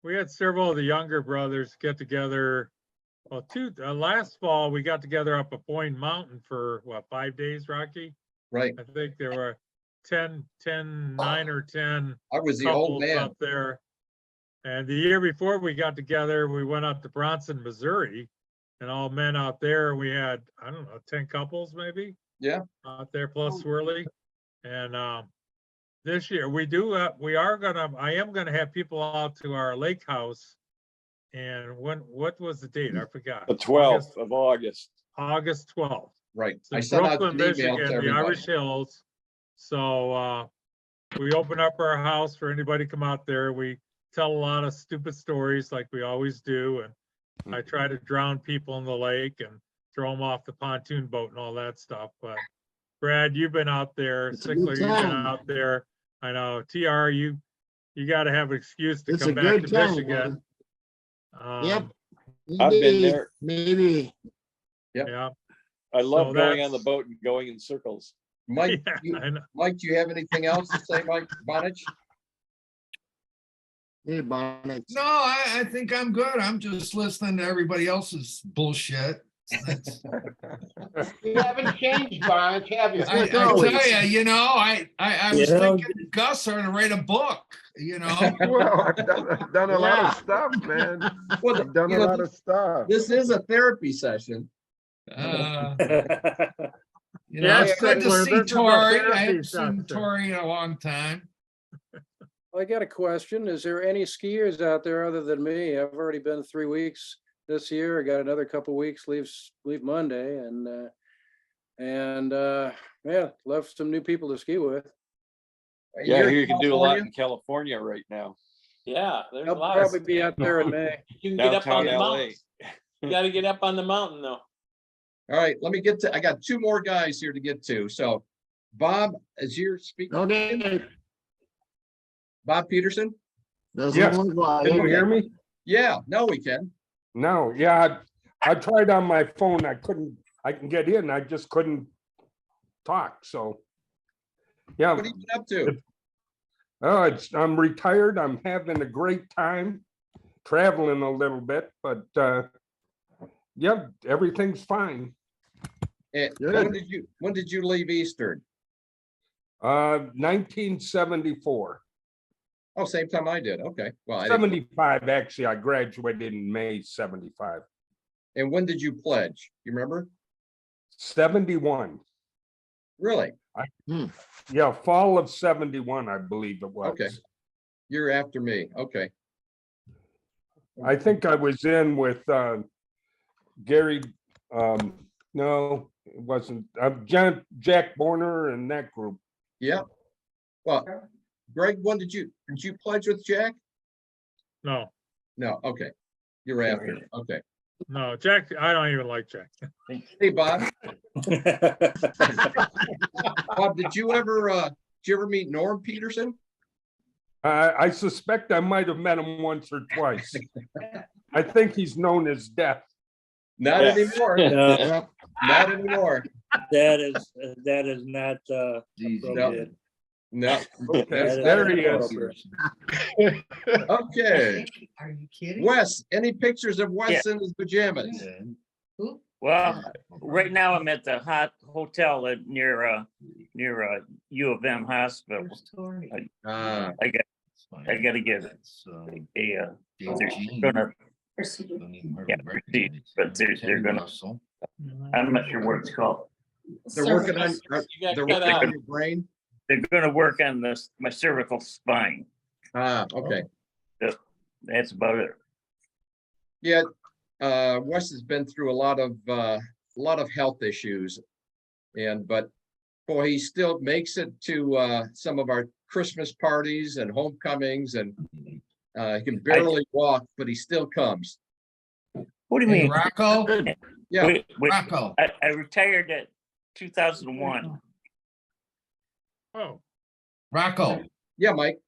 We had several of the younger brothers get together. Well, last fall, we got together up at Boyne Mountain for 5 days, Rocky? Right. I think there were 9 or 10 I was the old couples man up there. And the year before we got together, we went up to Bronson, Missouri, and all men out there. We had, I don't know, 10 couples maybe. Yeah. Out there plus Swirly. And this year I am gonna have people out to our lake house. And what was the date? I forgot. The 12th of August. August 12th. Right. In I sent out Brooklyn, an email to Michigan, the everybody. Irish Hills. So we open up our house for anybody to come out there. We tell a lot of stupid stories like we always do. And I try to drown people in the lake and throw them off the pontoon boat and all that stuff. But Brad, you've been out there. It's a Sickler, good you've been time. out there. I know. TR, you got to have an excuse to It's come a back good to time, Michigan. Yep. I've been Maybe, there. Maybe. Yeah. I love So going on the that's- boat and going in circles. Mike, I know. Mike, do you have anything else to say, Mike Bonich? Hey, Bonnet. No, I think I'm good. I'm just listening to everybody else's bullshit. That's- You haven't changed, Bonnet, have you? I tell you, I was You know, thinking Gus ought to write a book, Well, I've done a lot of stuff, man. Well, I've done a lot of stuff. This is a therapy session. Uh, Yes, it's good to Sickler, see this is a Tori. I therapy haven't seen session. Tori in a long time. I got a question. Is there any skiers out there other than me? I've already been 3 weeks this year. I got another couple weeks, leave Monday, and love some new people to ski with. Yeah, You're you in can do a lot California? in California right now. Yeah, there's a I'll lot. probably be out there in May. You can get up on Downtown the LA. mountain. You gotta get up on the mountain though. All right, I got 2 more guys here to get to. So Bob, as you're speaking, Okay. Bob Peterson? Doesn't Yes. look like Can you it. hear me? Yeah, no, we can. No, yeah, I tried on my phone. I can get in. I just couldn't talk. So, yeah. What have you been up to? Oh, I'm retired. I'm having a great time traveling a little bit, but yeah, everything's fine. And Good. when did you leave Eastern? 1974. Oh, same time I did. Okay. Well, 75, actually. I graduated in May 75. And when did you pledge? You remember? 71. Really? Yeah, fall of 71, I believe it was. Okay. You're after me. Okay. I think I was in with Gary, no, it wasn't, Jack Borner and that group. Yeah. Well, Greg, when did you pledge with Jack? No, No. Okay. You're after. Okay. no, Jack, I don't even like Jack. Hey, Bob. Bob, did you ever meet Norm Peterson? I suspect I might have met him once or twice. I think he's known as Death. Not anymore. No, Not anymore. that is not appropriate. No. Okay, That is there not he is. appropriate. Okay. Are you kidding? Wes, any pictures of Wes in his pajamas? Well, right now I'm at the hot hotel near U of M hospital. I got I gotta get it. They're gonna, yeah, proceed, but they're gonna, I'm not sure what it's called. They're working on, You got they're cut working out. on your brain? They're gonna work on this, my cervical spine. Ah, okay. That's about it. Yeah, Wes has been through a lot of health issues. But boy, he still makes it to some of our Christmas parties and homecomings, and he can barely walk, but he still comes. What do you Hey, mean? Rocco, Yeah, Wait, Rocco, I retired at 2001. Oh, Rocco, yeah, Mike,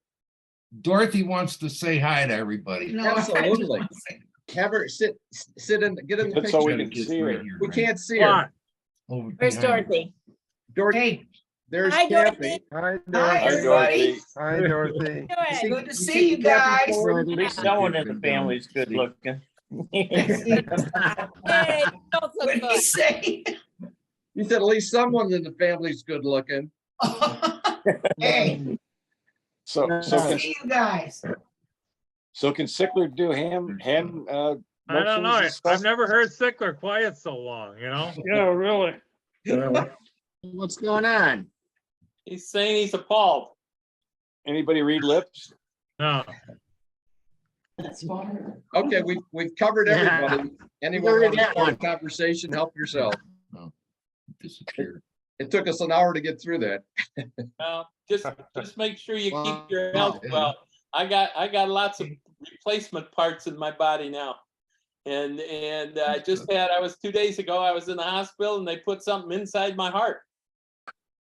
Dorothy wants to say hi to everybody. absolutely. Have her sit in, get in the That's so we picture. can see her. We can't see her. what? Where's Dorothy? Dorothy, Hey, there's hi, Kathy. Dorothy. Hi, Hi, Dorothy. everybody. Hi, Dorothy. Good to see you guys. At least someone in the family's good looking. Hey, don't What did you say? You said at least someone in the family's good looking. Hey, So good to can, see you guys. so can Sickler do ham I don't know. motions and stuff? I've never heard Sickler quiet so long, you know? Yeah, really. What's going on? He's saying he's appalled. Anybody read lips? No. That's fine. Okay, we've covered Yeah. everybody. Anyone Covered want to that start a one. conversation, help yourself. Disappeared. It took us an hour to get through that. Just make sure you keep your Wow. health well. I got lots of replacement parts in my body now. And I was 2 days ago, I was in the hospital and they put something inside my heart.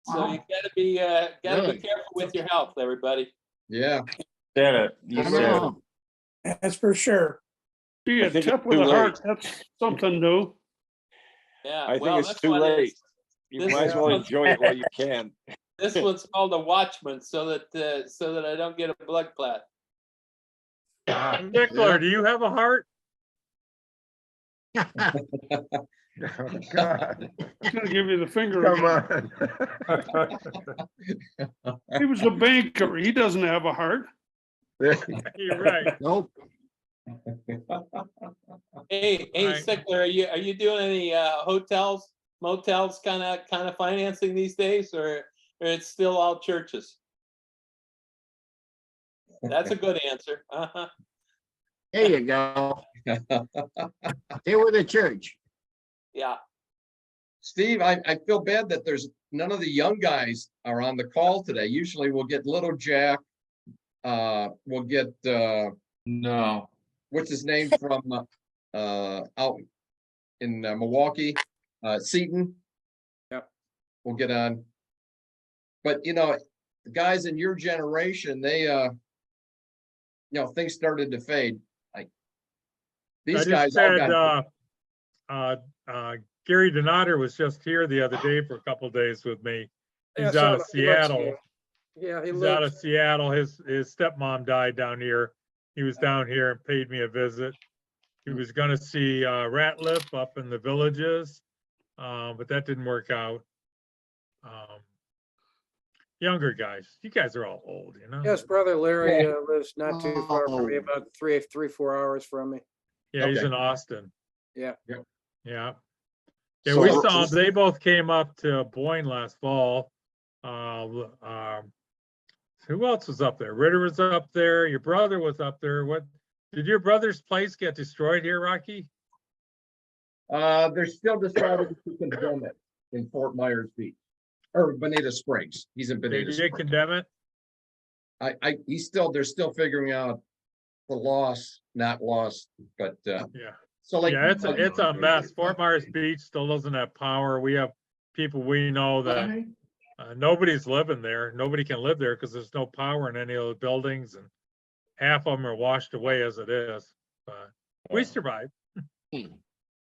So you gotta be Really? careful with your health, everybody. Yeah. You I said it. know. That's for sure. Be I a think tip it's with too a late. heart. That's something new. Yeah. I well, think it's that's too what it late. is. You This might as well one's- enjoy it while you can. This one's called a Watchman, so that I don't get a blood clot. Sickler, do you have a heart? Oh, God. He's gonna give you the finger Come again. on. He was a banker. He doesn't have a heart. You're right. Nope. Hey, Right. Sickler, are you doing any hotels, motels kind of financing these days, or it's still all churches? That's a good answer. Uh-huh. There you go. They were the church. Yeah. Steve, I feel bad that there's none of the young guys are on the call today. Usually we'll get Little Jack. We'll get No. what's his name from out in Milwaukee, Seton. Yep. We'll get on. But the guys in your generation, they things started to fade. Like these guys all got Gary Donater was just here the other day for a couple days with me. Yeah, He's out of he looks Seattle. good. Yeah, he He's out of lives. Seattle. His stepmom died down here. He was down here and paid me a visit. He was gonna see Ratliff up in the Villages, but that didn't work out. Younger guys, you guys are all old, you know? Yes, brother Larry Yeah. lives not too far from me, Oh. about 3-4 hours from me. Yeah, he's Okay. in Austin. Yeah. Yeah. Yeah, So we what- saw, they both came up to Boyne last fall. Who else was up there? Ritter was up there. Your brother was up there. What, did your brother's place get destroyed here, Rocky? they're still deciding to condemn it in Fort Myers Beach or Bonita Springs. He's in They Bonita did Springs. condemn it? They're still figuring out the loss, not loss, but Yeah. so like. Yeah, it's a mess. Fort Myers Beach still doesn't have power. We have people we know that nobody's living there. Nobody can live there because there's no power in any of the buildings, and half of them are washed away as it is. But we survived.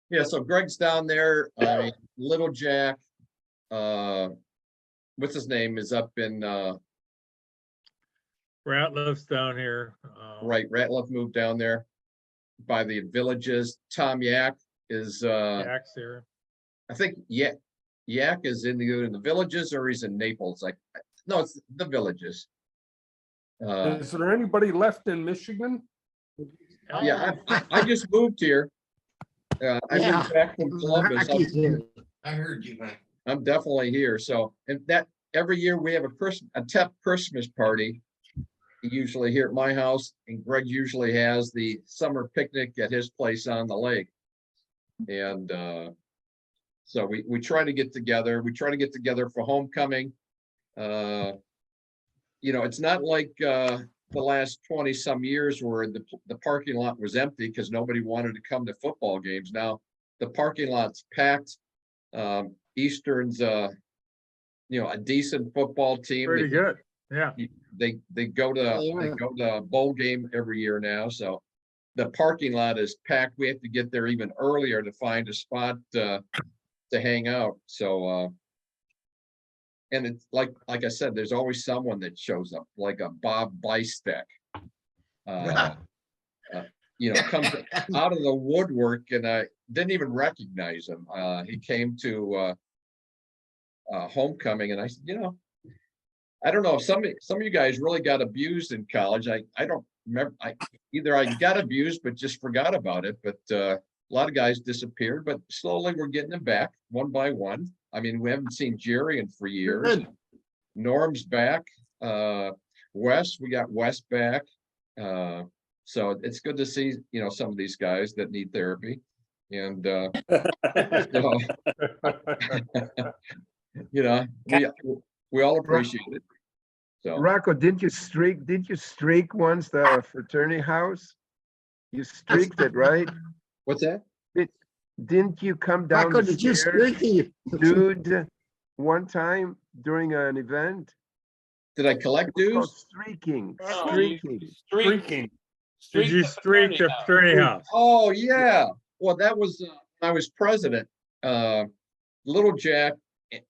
Yeah, so Greg's down there, Little Jack, what's his name, is up in, Ratliff's down here. right, Ratliff moved down there by the Villages. Tom Yak is, Jack's here. I think Yak is either in the Villages or he's in Naples, no, it's the Villages. Is there anybody left in Michigan? Yeah, I just moved here. I moved back from Columbus. I heard you, man. I'm definitely here. So, and that every year we have a TEP Christmas party. Usually here at my house, and Greg usually has the summer picnic at his place on the lake. And so we try to get together. We try to get together for homecoming. You know, it's not like the last 20 some years where the parking lot was empty because nobody wanted to come to football games. Now the parking lot's packed. Eastern's you know, a decent football team. Pretty good. Yeah. They go to a bowl game every year now. So the parking lot is packed. We have to get there even earlier to find a spot to hang out. So and it's like I said, there's always someone that shows up, like a Bob Bystek. You know, comes out of the woodwork, and I didn't even recognize him. He came to homecoming, and I said, you know, I don't know if some of you guys really got abused in college. I don't remember. Either I got abused but just forgot about it. But a lot of guys disappeared. But slowly we're getting them back one by one. I mean, we haven't seen Jerry in 3 years. Norm's back. Wes, we got Wes back. So it's good to see, you know, some of these guys that need therapy. And so, you know, we all appreciate it. So Rocco, didn't you streak once the fraternity house? You streaked it, right? What's that? Didn't you come down Rocco, the did you stairs streak? nude one time during an event? Did I collect dues? Streaking. Streaking. Did you streak the fraternity house? Oh yeah. Well, that was I was president. Little Jack,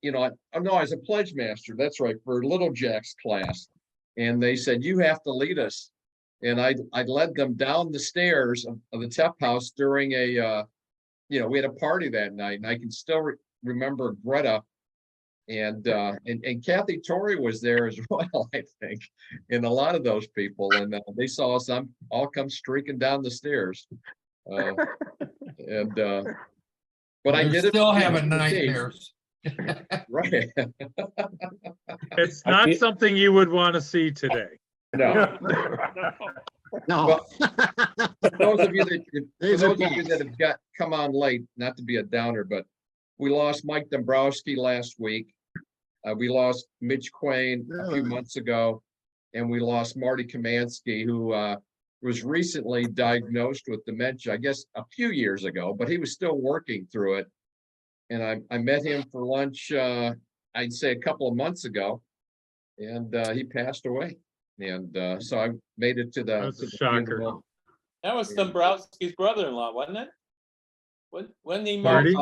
you know, no, I was a pledge master. That's right, for Little Jack's class, and they said you have to lead us, and I led them down the stairs of the TEP house during a, you know, we had a party that night, and I can still remember Greta. And Kathy Torrey was there as well, I think, and a lot of those people, and they saw us all come streaking down the stairs, but I did it. Still having nightmares. Right. It's not something you would want to see today. No. No. Those of you that have come on late, not to be a downer, but we lost Mike Dombrowski last week. We lost Mitch Quain a few months ago, and we lost Marty Kamansky, who was recently diagnosed with dementia, I guess a few years ago, but he was still working through it. And I met him for lunch, I'd say a couple of months ago, and he passed away. And so I made it to the. That's a shocker. That was Dombrowski's brother-in-law, wasn't it? When he Marty?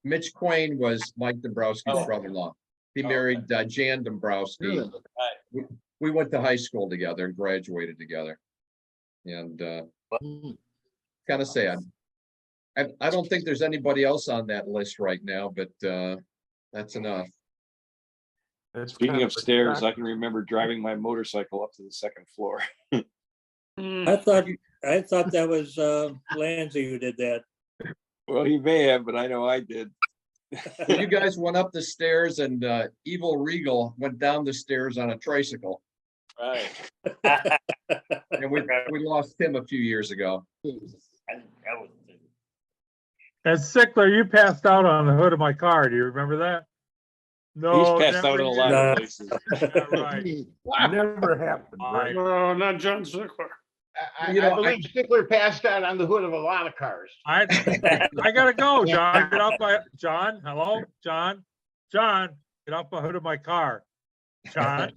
Mitch Quain was Mike Dombrowski's brother-in-law. He married Jan Dombrowski. Right. We went to high school together and graduated together. And kind of sad. I don't think there's anybody else on that list right now, but that's enough. Speaking of stairs, I can remember driving my motorcycle up to the second floor. I thought that was Lanzi who did that. Well, he may have, but I know I did. You guys went up the stairs, and Evil Regal went down the stairs on a tricycle. Right. And we lost him a few years ago. And Sickler, you passed out on the hood of my car. Do you remember that? No. He's passed out in a lot of places. Right. Never happened. Right? No, not John Zickler. I believe Stickler passed out on the hood of a lot of cars. I gotta go, John. Get off my John. Hello, John. John, get off my hood of my car. John.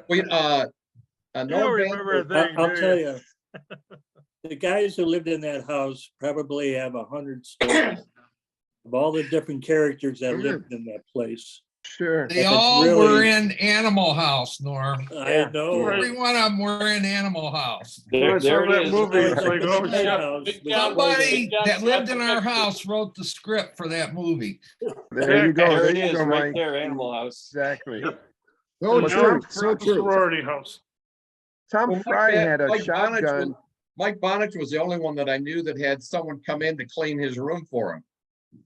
We You don't remember a thing, I'll do tell you? you, the guys who lived in that house probably have 100 stories of all the different characters that lived in that place. Sure. They If it's all were really- in Animal House, Norm. I know. Every one of them were in Animal House. When I saw that movie, it's like, oh, Big shit. house, Big but- John- Somebody Big John that lived got in the our picture. house wrote the script for that movie. There you go. There There it you is, go, right Mike. there, Animal House. Exactly. So But true, Tom, so true. Sorority house. Tom Well, Fry had a Mike Bonich was- shotgun. Mike Bonich was the only one that I knew that had someone come in to clean his room for him.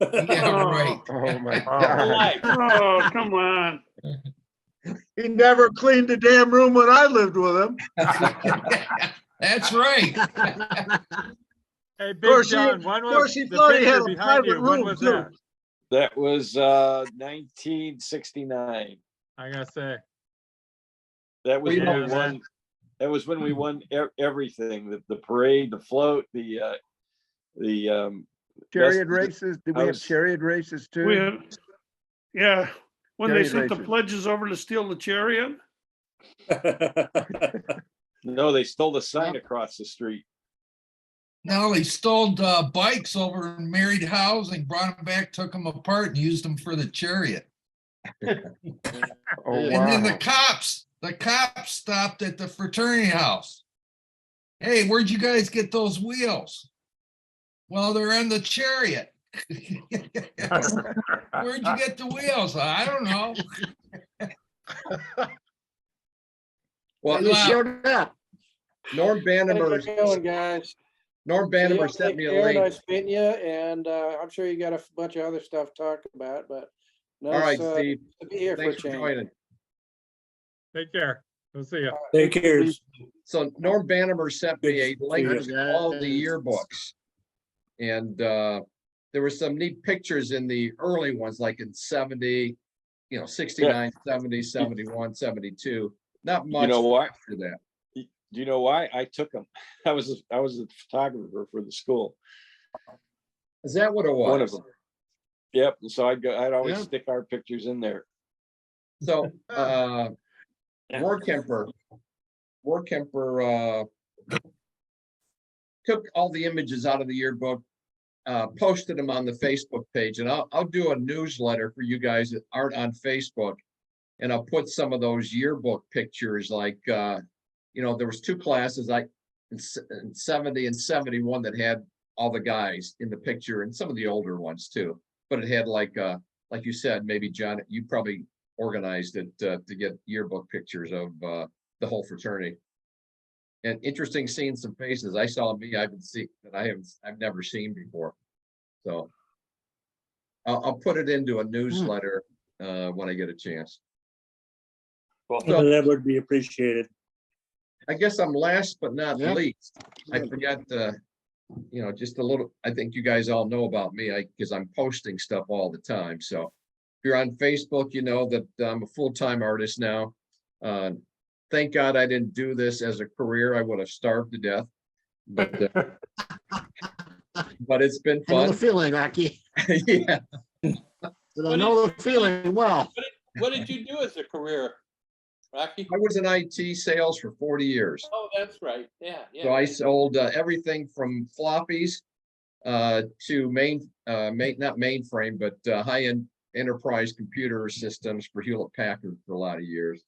Yeah, right. Oh, my Wow. God. Alive. Oh, come on. He never cleaned the damn room when I lived with him. That's right. Hey, Big course, John, he- when of course, was he the thought he picture had a behind private you? When room, was too. that? That was 1969. I gotta say, That was Well, you when know, we won. That was when we won everything, the parade, the float, the Chariot best- races. Did we have house. chariot races too? We had, yeah, when they Chariot sent the races. pledges over to steal the chariot. No, they stole the sign across the street. No, they stole bikes over in married housing, brought them back, took them apart and used them for the chariot. Oh, And then the wow. cops stopped at the fraternity house. Hey, where'd you guys get those wheels? Well, they're in the chariot. Where'd you get the wheels? I don't know. Well, You showed up. Norm Gotta Bannemer, get going, guys. Norm See ya, Bannemer sent take me a care, link. Nice meeting you, and I'm sure you got a bunch of other stuff to talk about, but. All right, nice, Steve. to be here for a Thanks for change. joining. take care. We'll see you. Take care. So Norm Bannemer sent me a link Good to all the yearbooks. And there were some neat pictures in the early ones, like in 70, 69, 70, 71, 72. Not much You know what? after that. Do you know why? I took them. I was a photographer for the school. Is that what it was? One of them. Yep. And so I'd always Yeah. stick our pictures in there. So Ward Kemper took all the images out of the yearbook, posted them on the Facebook page, and I'll do a newsletter for you guys that aren't on Facebook. And I'll put some of those yearbook pictures, like there was two classes in 70 and 71 that had all the guys in the picture, and some of the older ones too. But it had like you said, maybe John, you probably organized it to get yearbook pictures of the whole fraternity. And interesting seeing some faces. I saw me I've never seen before. So I'll put it into a newsletter when I get a chance. So That would be appreciated. I guess I'm last but not Yeah. least. I forgot just a little, I think you guys all know about me, because I'm posting stuff all the time. So if you're on Facebook, you know that I'm a full-time artist now. Thank God I didn't do this as a career. I would have starved to death. But it's been I know the fun. feeling, Rocky. Yeah. But I know the feeling well. What did you do as a career, Rocky? I was in IT sales for 40 years. Oh, that's right. Yeah, So yeah. I sold everything from floppies to not mainframe, but high-end enterprise computer systems for Hewlett Packard for a lot of years.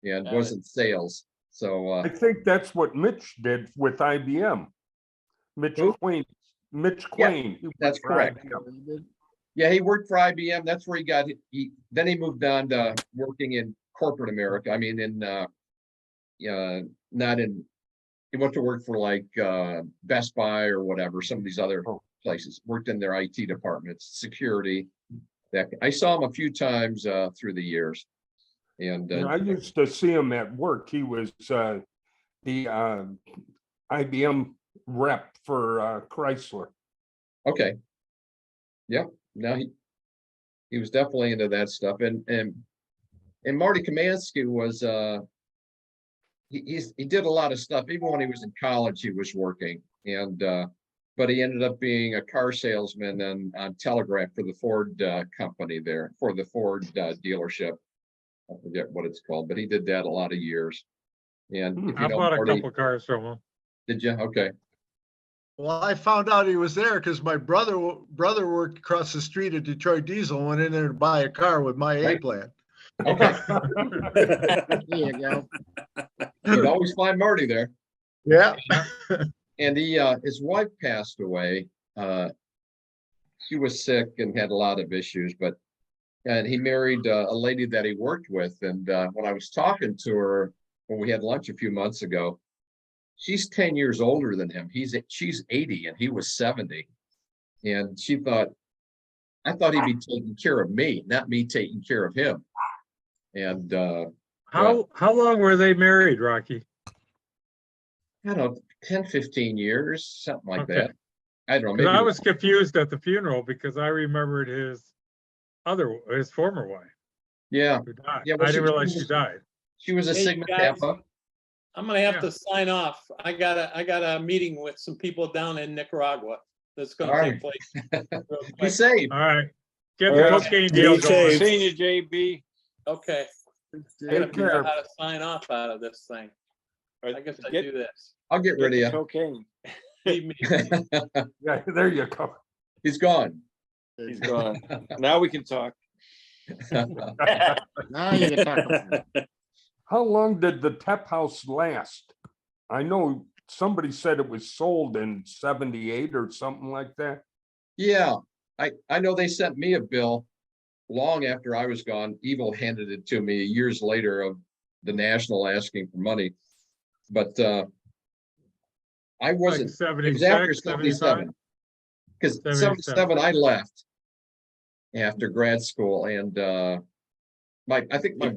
And Got wasn't sales. So I think that's what Mitch did with IBM. Mitch Who? Quain. Mitch Yeah, Quain. He that's worked for correct. IBM. yeah, he worked for IBM. That's where then he moved on to working in corporate America. I mean, he went to work for like Best Buy or whatever, some of these other places, worked in their IT departments, security. I saw him a few times through the years. And I used to see him at work. He was the IBM rep for Chrysler. okay. Yeah, no, he was definitely into that stuff. And Marty Kamansky was he did a lot of stuff. Even when he was in college, he was working. And but he ended up being a car salesman and on Telegraph for the Ford company there, for the Ford dealership. I forget what it's called, but he did that a lot of years. And if you I know bought a Marty, couple cars from him. did you? Okay. Well, I found out he was there because my brother worked across the street at Detroit Diesel, went in there to buy a car with my A Right. plan. Okay, There you go. you'd always find Marty there. Yeah. And his wife passed away. She was sick and had a lot of issues, and he married a lady that he worked with. And when I was talking to her, when we had lunch a few months ago, she's 10 years older than him. She's 80 and he was 70. And she thought, I thought he'd be taking care of me, not me taking care of him. And How long were they married, Rocky? I don't know, 10, 15 years, something like Okay. that. I don't know. 'Cause Maybe I was confused at the funeral because I remembered his former wife yeah. who died. Yeah, I well, didn't realize she died. She was a Hey, Sigma guys. Kappa. I'm gonna have Yeah. to sign off. I got a meeting with some people down in Nicaragua that's All gonna right. take place. real Be quick. safe. All right. Get All the right. cocaine Be deal going. safe. Seeing you, JB. Okay, I gotta Take figure out care. how to sign off out of this thing. I guess I Get- do this. I'll get Get rid the of cocaine. Leave me. Yeah, there you go. He's gone. He's gone. Now we can talk. Now you can talk about it. How long did the Tep House last? I know somebody said it was sold in 78 or something like that. Yeah, I know they sent me a bill long after I was gone. Evil handed it to me years later of the National asking for money. But I wasn't, it was after 76, 77. Because 77. 77, I left after grad school. And I think my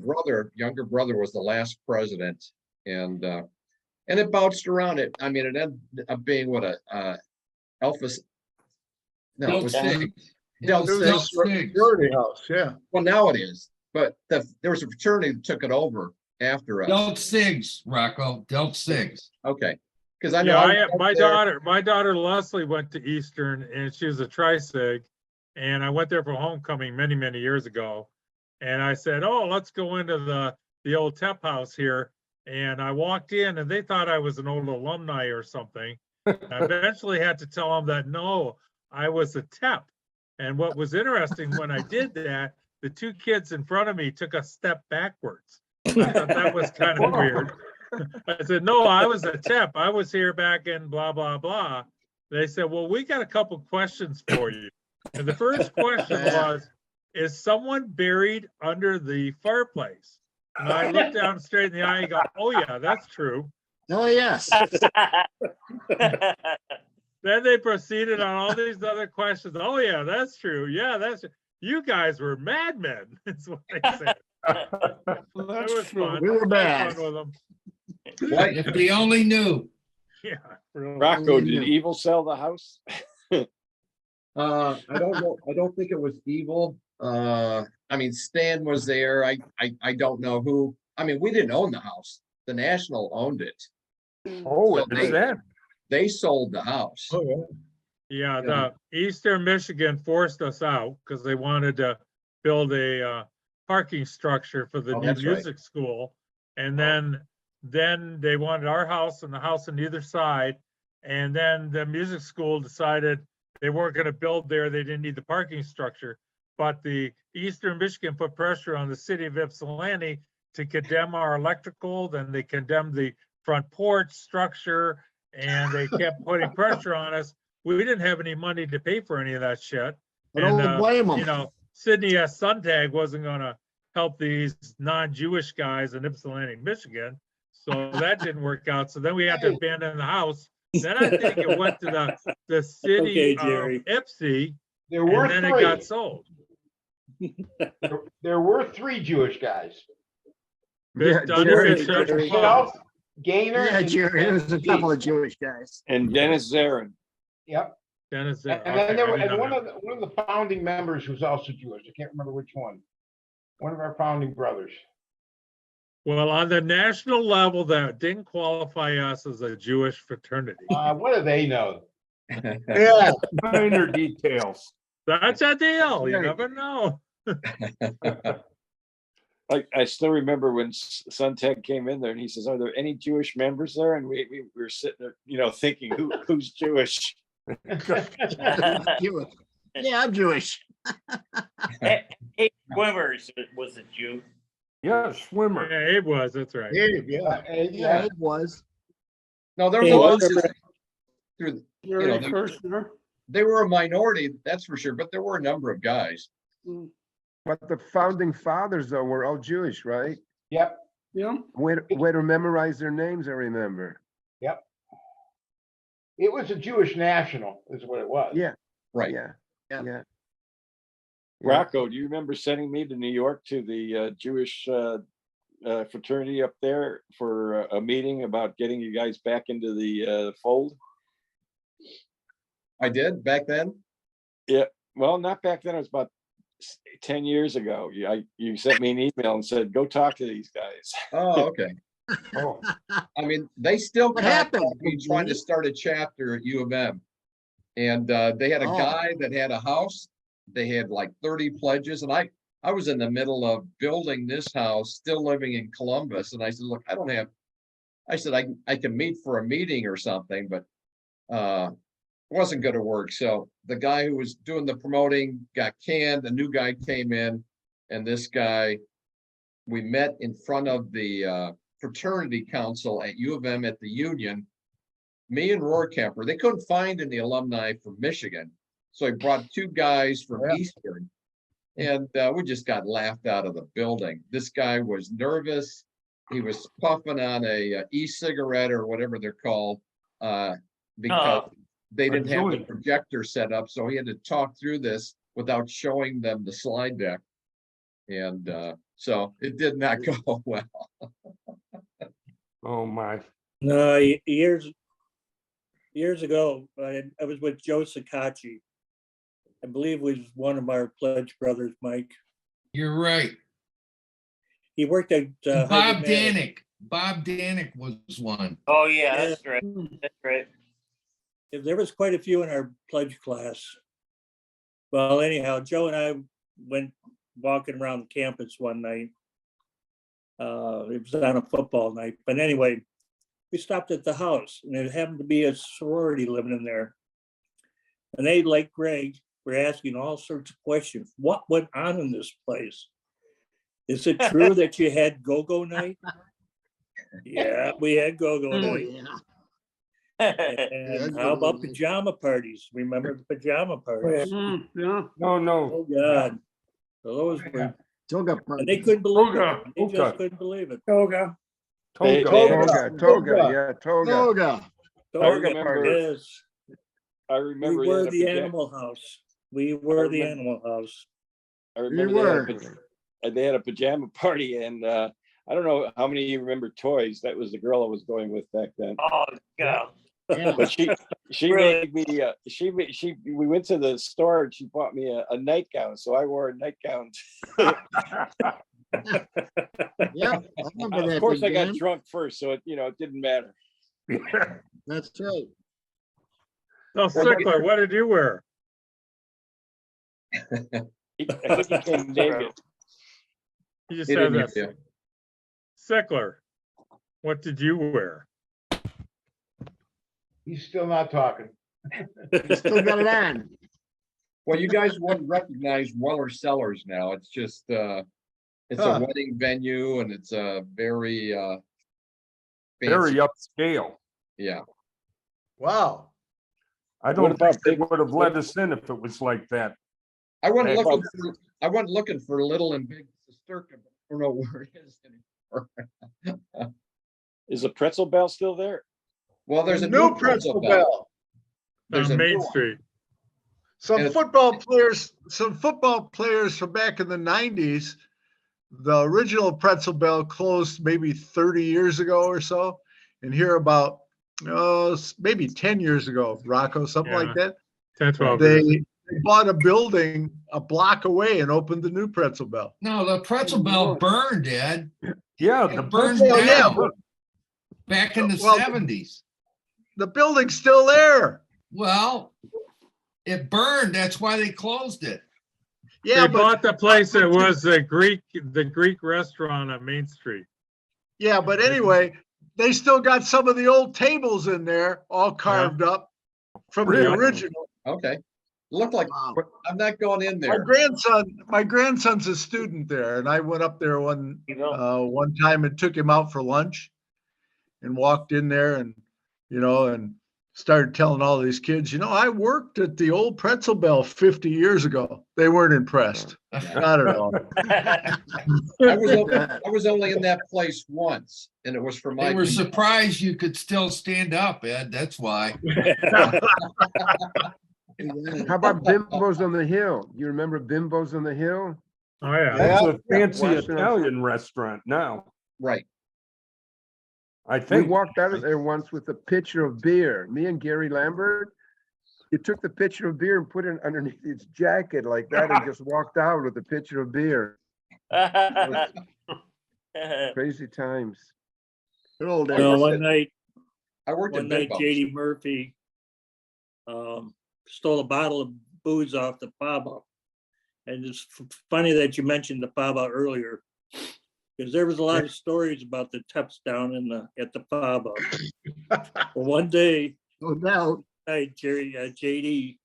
younger brother was the last president. And it bounced around it. I mean, it ended up being what Alpha. No, it was Delta Sig. It Delta was Sig. Delta Sig. Fraternity house, yeah. Well, now it is, but there was a fraternity that took it over after us. Delta Sigs, Rocco, Delta Sigs. Okay, because I know Yeah, I my daughter Leslie went to Eastern and she was a tri-sig. And I went there for homecoming many, many years ago. And I said, oh, let's go into the old Tep House here. And I walked in and they thought I was an old alumni or something. I eventually had to tell them that, no, I was a Tep. And what was interesting when I did that, the two kids in front of me took a step backwards. I thought that was kind of weird. I said, no, I was a Tep. I was here back in blah, blah, blah. They said, well, we got a couple questions for you. And the first question was, is someone buried under the fireplace? And I looked down straight in the eye and go, oh yeah, that's true. Oh, yes. Then they proceeded on all these other questions. Oh yeah, that's true. Yeah, that's, you guys were madmen. That's what they said. It was fun. We were I bad. had fun with them. If they only knew. Yeah. Really. Rocco, did Evil sell the house? I don't know. I don't think it was Evil. I mean, Stan was there. I don't know who. I mean, we didn't own the house. The National owned it. Oh, So is that? They sold the house. Oh, Yeah, the Eastern Michigan forced us out because they wanted to build a parking structure for the Oh, new that's right. music school. And then they wanted our house and the house on either side. And then the music school decided they weren't going to build there. They didn't need the parking structure. But the Eastern Michigan put pressure on the city of Ypsilanti to condemn our electrical. Then they condemned the front porch structure. And they kept putting pressure on us. We didn't have any money to pay for any of that shit. I don't blame them. You know, Sydney S. Suntag wasn't gonna help these non-Jewish guys in Ypsilanti, Michigan. So that didn't work out. So then we had to abandon the house. Then I think it went to the city Okay, Jerry. of Ypsi, There were and then it three. got sold. There were three Jewish guys. This done Jerry, in Church Jerry. Falls. Gaynor. Yeah, and- Jerry, there's a couple of Jewish guys. And Dennis Zarin. Yep. Dennis, And okay, then there I were, didn't and know one that. of the founding members who's also Jewish. I can't remember which one. One of our founding brothers. Well, on the national level, that didn't qualify us as a Jewish fraternity. What do they know? Yeah. Minor details. That's a deal. You Right. never know. I still remember when Suntech came in there and he says, "Are there any Jewish members there?" And we were sitting there, thinking, who's Jewish? Jewish. Yeah, I'm Jewish. Hey, Swimmers was a Jew. Yeah, swimmer. Yeah, it was, that's right. Abe, yeah. Yeah, it was. No, there Hey, was what's through, Very they- first year. they were a minority, that's for sure, but there were a number of guys. But the founding fathers though were all Jewish, right? Yep, Yeah. Way to memorize their names, I remember. yep. It was a Jewish national is what it was. Yeah, Right. yeah, Yeah. yeah. Rocco, do you remember sending me to New York to the Jewish fraternity up there for a meeting about getting you guys back into the fold? I did back then. Yeah, well, not back then. It was about 10 years ago. You sent me an email and said, "Go talk to these guys." Oh, okay. Oh, I mean, they still What happened? contacted me trying to start a chapter at U of M. And they had a Oh. guy that had a house. They had like 30 pledges. And I was in the middle of building this house, still living in Columbus. And I said, look, I said, I can meet for a meeting or something, but it wasn't going to work. So the guy who was doing the promoting got canned. A new guy came in, and this guy, we met in front of the fraternity council at U of M at the Union. Me and Rohrkemper, they couldn't find any alumni from Michigan. So he brought two guys from Eastern, and we just got laughed out of the building. This guy was nervous. He was puffing on a e-cigarette or whatever they're called because they didn't have the projector set up. So he had to talk through this without showing them the slide deck. And so it did not go well. Oh, my. No, years ago, I was with Joe Sakachi. I believe was one of our pledge brothers, Mike. You're right. He worked at Bob Hyderman. Danick. Bob Danick was one. Oh, yeah, that's right. That's right. There was quite a few in our pledge class. Well, anyhow, Joe and I went walking around the campus one night. It was on a football night, but anyway, we stopped at the house, and it happened to be a sorority living in there. And they, like Greg, were asking all sorts of questions. What went on in this place? Is it true that you had go-go night? Yeah, we had go-go Oh, night. yeah. And how about pajama parties? Remember the pajama parties? Yeah. No. Oh, God. Those were, Toga and party. they couldn't believe Toga, it. They toga. just couldn't believe it. Toga. They- Toga, they- toga, yeah, toga. Toga. remember- Yes. I We remember. were they the had a animal house. We were the remember- animal house. I remember were. they had a pajama party, and I don't know how many of you remember Toys. That was the girl I was going with back then. Oh, God. Yeah. But she Really? made me we went to the store and she bought me a nightgown, so I wore a nightgown. Yeah, I remember that. Of course, I big got game. drunk first, so it didn't matter. That's right. So Sickler, what did you wear? I think he came naked. You just He said didn't that. hear Sickler, what did you wear? He's still not talking. You still got it on. Well, you guys wouldn't recognize Weller Cellars now. It's just it's Huh. a wedding venue, and it's a very Very fancy. upscale. Yeah. Wow. I What don't about think they big- would have let us in if it was like that. I went Hey, looking for Little and Big Sisterka, but I don't know where it is anymore. Is the Pretzel Bell still there? Well, there's a New Pretzel Bell. There's On a new Main one. Street. Some And- football players from back in the 90s, the original Pretzel Bell closed maybe 30 years ago or so. And here about maybe 10 years ago, Rocco, something like that. 10, 12 years. They bought a building a block away and opened the new Pretzel Bell. No, the pretzel bell burned, Ed. Yeah, It the burned Well, yeah, down but- back in the Well, 70s. The building's still there. Well, it burned. That's why they closed it. Yeah, They but bought the place that was the Greek restaurant on Main Street. yeah, but anyway, they still got some of the old tables in there, all carved up from the Really? original. Okay. Looked like, Wow. I'm not going in My there. grandson's a student there, and I went up there one time and took him out for lunch and walked in there and, and started telling all these kids, I worked at the old Pretzel Bell 50 years ago. They weren't impressed. Not at all. I was only in that place once, and it was for my. They were surprised you could still stand up, Ed. That's why. How about Bimbo's on the Hill? You remember Bimbo's on the Hill? Oh, yeah. That's Yeah. a fancy Western- Italian restaurant now. Right. I think. We walked out of there once with a pitcher of beer. Me and Gary Lambert. He took the pitcher of beer and put it underneath his jacket like that and just walked out with a pitcher of beer. Crazy times. Good old days. So one night, I worked one at night, Bimbo's. JD Murphy stole a bottle of booze off the fob. And it's funny that you mentioned the fob earlier, because there was a lot of stories about the Teps down at the fob. Well, one day, No doubt. JD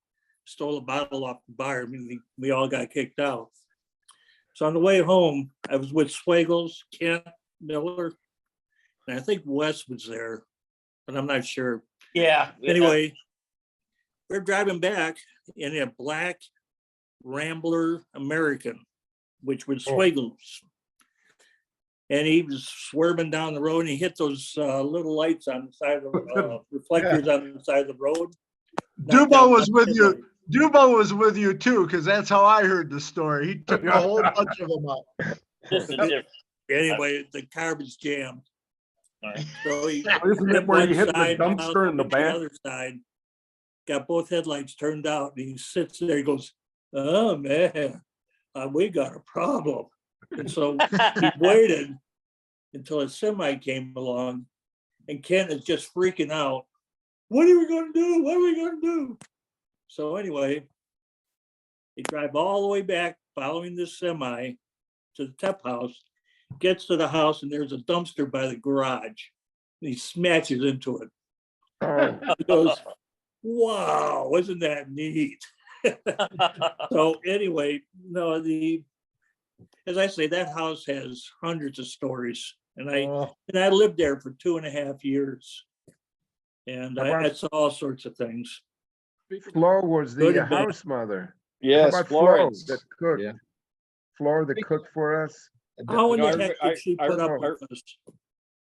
stole a bottle off the bar. I mean, we all got kicked out. So on the way home, I was with Swaggles, Kent, Miller, and I think Wes was there, but I'm not sure. Yeah. Anyway, we're driving back in a black Rambler American, which was Swaggles. And he was swerving down the road and he hit those little lights on the side of the reflectors on the side of the road. Dubo was with you. Dubo was with you too, because that's how I heard the story. He took a whole bunch of them out. Anyway, the car was jammed. So he Isn't it where you hit the side, dumpster in the the back? other side, got both headlights turned out, and he sits there. He goes, "Oh man, we got a problem." And so he waited until a semi came along, and Ken is just freaking out. What are we going to do? What are we going to do? So anyway, they drive all the way back, following this semi to the Tep house. Gets to the house, and there's a dumpster by the garage. And he smashes into it. He goes, "Wow, wasn't that neat?" So anyway, no, as I say, that house has hundreds of stories, and I lived there for 2.5 years, and I saw all sorts of things. Flo was Good the and bad. house mother. Yes, How about Florence. Flo that cooked? Yeah. Flo that cooked for us. How in No, the heck did she put up with us?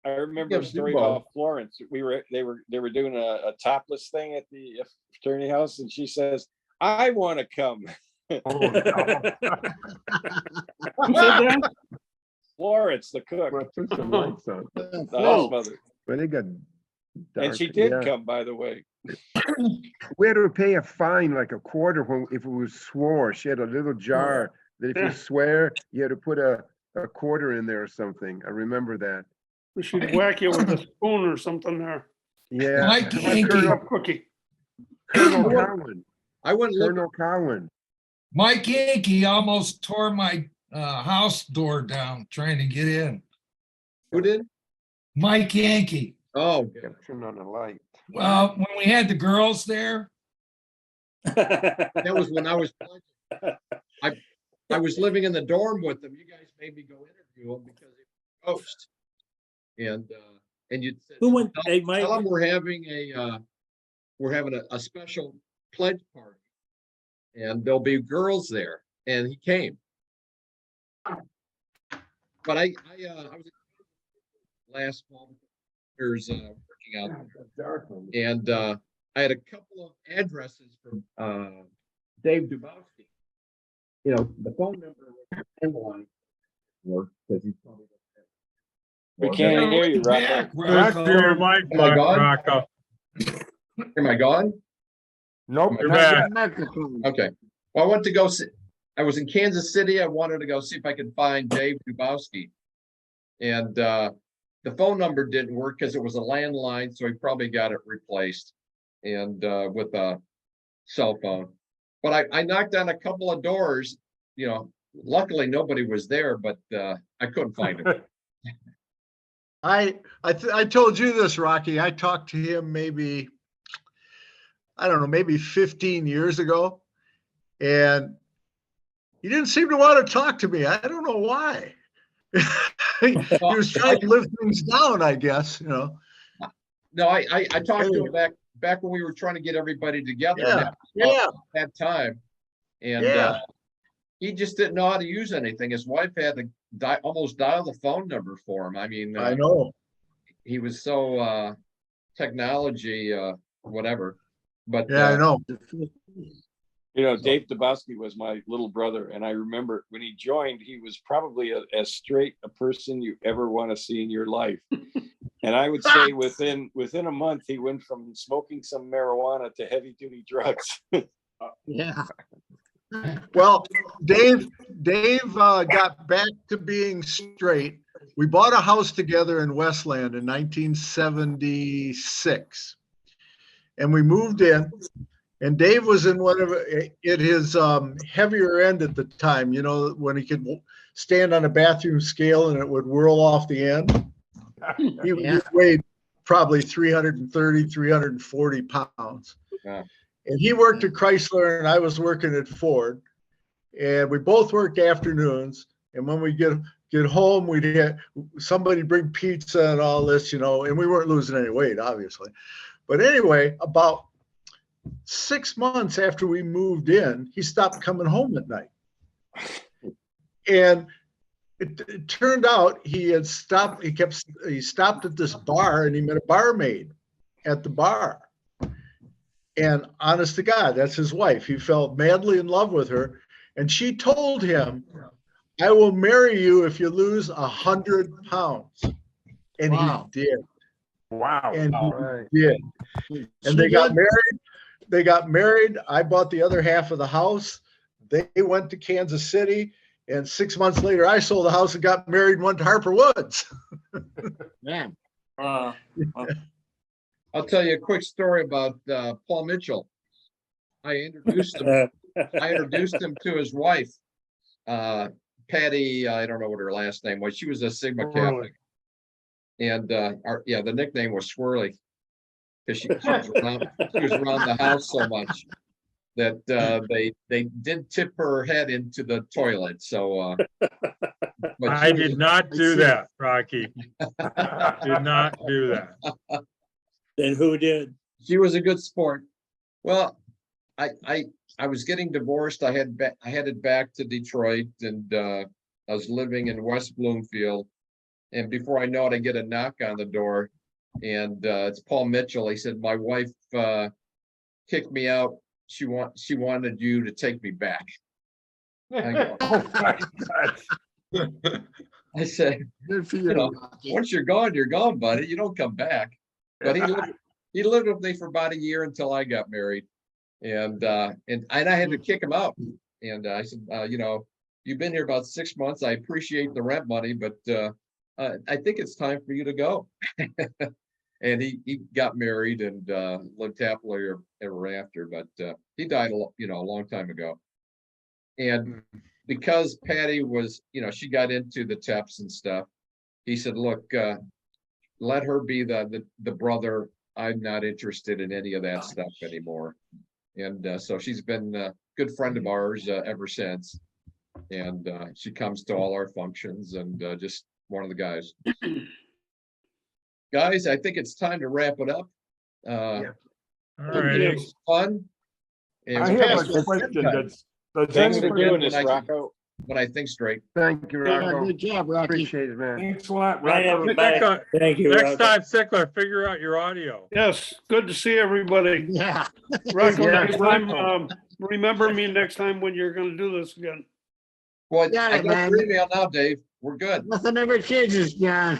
I remember a story about Florence. They were doing a topless thing at the fraternity house, and she says, "I want to come." Oh, no. Who said that? Florence, the cook, Well, put some lights on. the house mother, But it got dark. and she did yeah. come, by the way. We had to pay a fine, like a quarter, if it was swore. She had a little jar that if you swear, you had to put a quarter in there or something. I remember that. We should whack you with a spoon or something there. Yeah. Mike Yankee. Colonel, Cookie. Colonel Cowan. I wouldn't look. Colonel Cowan. Mike Yankee almost tore my house door down trying to get in. Who did? Mike Yankee. Oh, Gotta turn on the light. Well, when we had the girls there, that was when I was. I was living in the dorm with them. You guys made me go interview them because they were host. And you said, Who went? tell, Hey, Mike. tell them we're having a special pledge party, and there'll be girls there. And he came. But I was last fall years working out there. And I had a couple of addresses from Dave Dubowski. You know, the phone number was work because he's probably. We can't hear you, Rocco. Rocco. Your mic, Am I gone? Rocco. Am I gone? Nope. You're back. Okay. Well, I went to go see. I was in Kansas City. I wanted to go see if I could find Dave Dubowski. And the phone number didn't work because it was a landline, so he probably got it replaced and with a cell phone. But I knocked on a couple of doors you know, luckily nobody was there, but I couldn't find him. I told you this, Rocky. I talked to him maybe, I don't know, maybe 15 years ago. And he didn't seem to want to talk to me. I don't know why. He was trying to live things down, I guess, you know. No, I talked to him back when we were trying to get everybody together. That time. And he just didn't know how to use anything. His wife had to almost dial the phone number for him. I mean, I know. He was so technology, whatever. But yeah, I know. You know, Dave Dabowski was my little brother, and I remember when he joined, he was probably as straight a person you ever want to see in your life. And I would say within a month, he went from smoking some marijuana to heavy duty drugs. Yeah. Well, Dave got back to being straight. We bought a house together in Westland in 1976, and we moved in. And Dave was in his heavier end at the time, you know, when he could stand on a bathroom scale and it would whirl off the end. He weighed probably 330, 340 pounds. Yeah. And he worked at Chrysler and I was working at Ford. And we both worked afternoons. And when we get home, we'd have somebody bring pizza and all this, you know, and we weren't losing any weight, obviously. But anyway, about 6 months after we moved in, he stopped coming home at night. And it turned out he stopped at this bar and he met a barmaid at the bar. And honest to God, that's his wife. He fell madly in love with her. And she told him, I will marry you if you lose 100 pounds. And he did. Wow. And he did. And they got married. I bought the other half of the house. They went to Kansas City. And 6 months later, I sold the house and got married and went to Harper Woods. Yeah. I'll tell you a quick story about Paul Mitchell. I introduced him to his wife, Patty. I don't know what her last name was. She was a Sigma Catholic. And the nickname was Swirly because she was around the house so much that they did tip her head into the toilet. So I did not do that, Rocky. Did not do that. Then who did? She was a good sport. Well, I was getting divorced. I headed back to Detroit, and I was living in West Bloomfield. And before I know it, I get a knock on the door, and it's Paul Mitchell. He said, "My wife kicked me out. She wanted you to take me back." I go, "Oh my God." I said, "You know, once you're gone, buddy. You don't come back." But he lived with me for about a year until I got married, and I had to kick him out. And I said, "You know, you've been here about 6 months. I appreciate the rent money, but I think it's time for you to go." And he got married and lived happily ever after. But he died a long time ago. And because Patty was, she got into the TEPs and stuff, he said, "Look, let her be the brother. I'm not interested in any of that stuff anymore." And so she's been a good friend of ours ever since. And she comes to all our functions and just one of the guys. Guys, I think it's time to wrap it up. All It was fun. And I have a question. Thanks for doing this, Rocco. When I think straight. Thank you, Rocco. Good job, Rocky. Appreciate it, man. Thanks a lot, Right, Rocco. everybody. Thank you, Next Rocco. time, Sickler, figure out your audio. Yes, good to see everybody. Yeah. Rocco, Yeah, next time, remember me next time when you're gonna do this again. Well, Got I it, got man. your email now, Dave. We're good. Nothing ever changes, John.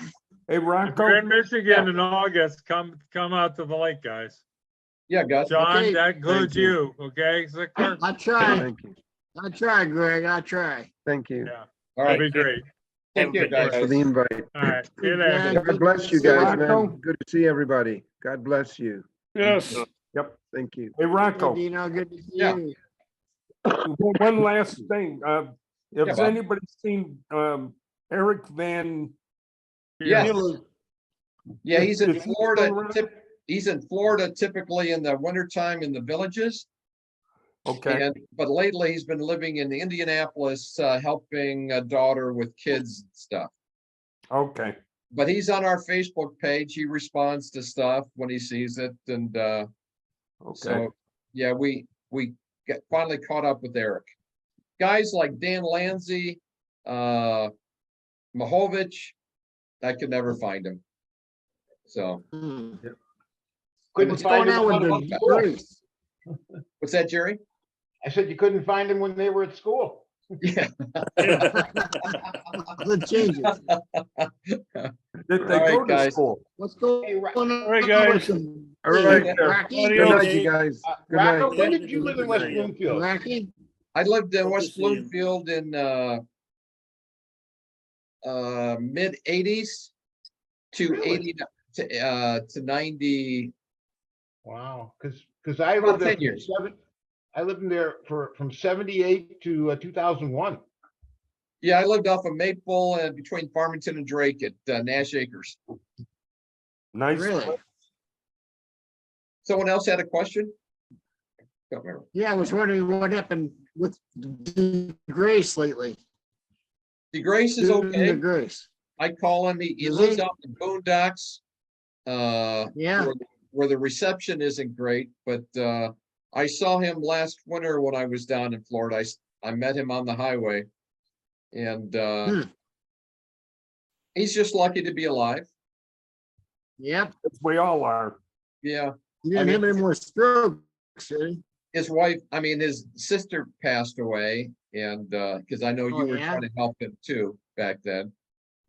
Hey, If Rocco. you're in Michigan in August, come out to the lake, guys. Yeah, Gus. John, Okay. that includes Thank you. you, okay, Sickler? I'll try. Thank you. I'll try, Greg. I'll try. Thank you. Yeah, All that'd right. be great. Take care, Thanks for guys. the invite. All right, see you there. Yeah. God bless you guys, Rocco. man. Good to see everybody. God bless you. Yes, Yep. Thank you. Hey, Rocco. Dino, good to see Yeah. you. One last thing. Has Bob. anybody seen Eric Van? Yes. Miller? Yeah, he's in Is he Florida. still around? He's in Florida typically in the wintertime in the villages. Okay, But lately he's been living in Indianapolis, helping a daughter with kids and stuff. okay. But he's on our Facebook page. He responds to stuff when he sees it. And Okay. so, yeah, we finally caught up with Eric. Guys like Dan Lanzi, Mahovich, I could never find him. So. Couldn't What's find going on him with when the he was at Grace? What's that, Jerry? school. I said you couldn't find him when they were at school. Yeah. The changes. Did they All right, go to guys. school? What's going Hey, on? All right, guys. with them? All right, Hey, there. Rocky? Good night, you guys. Good Rocco, night. when did you live in West Yeah. Bloomfield? Rocky? I lived in Good to West see you. Bloomfield in mid 80s to Really? 80 to 90. Wow, because I About lived there 10 years. I lived in there from 78 to 2001. Yeah, I lived off of Maple between Farmington and Drake at Nash Acres. Nice. Really? Someone else had a question? Don't remember. Yeah, I was wondering what happened with Grace lately. The Grace is Student okay. Grace. I call him. He Is lives he? out in the boondocks. Yeah. Where the reception isn't great, but I saw him last winter when I was down in Florida. I met him on the highway, and he's just lucky to be alive. Yep. We all are. Yeah. He didn't have any more strokes, did he? His wife, his sister passed away, and because I know you Oh, were yeah? trying to help him too back then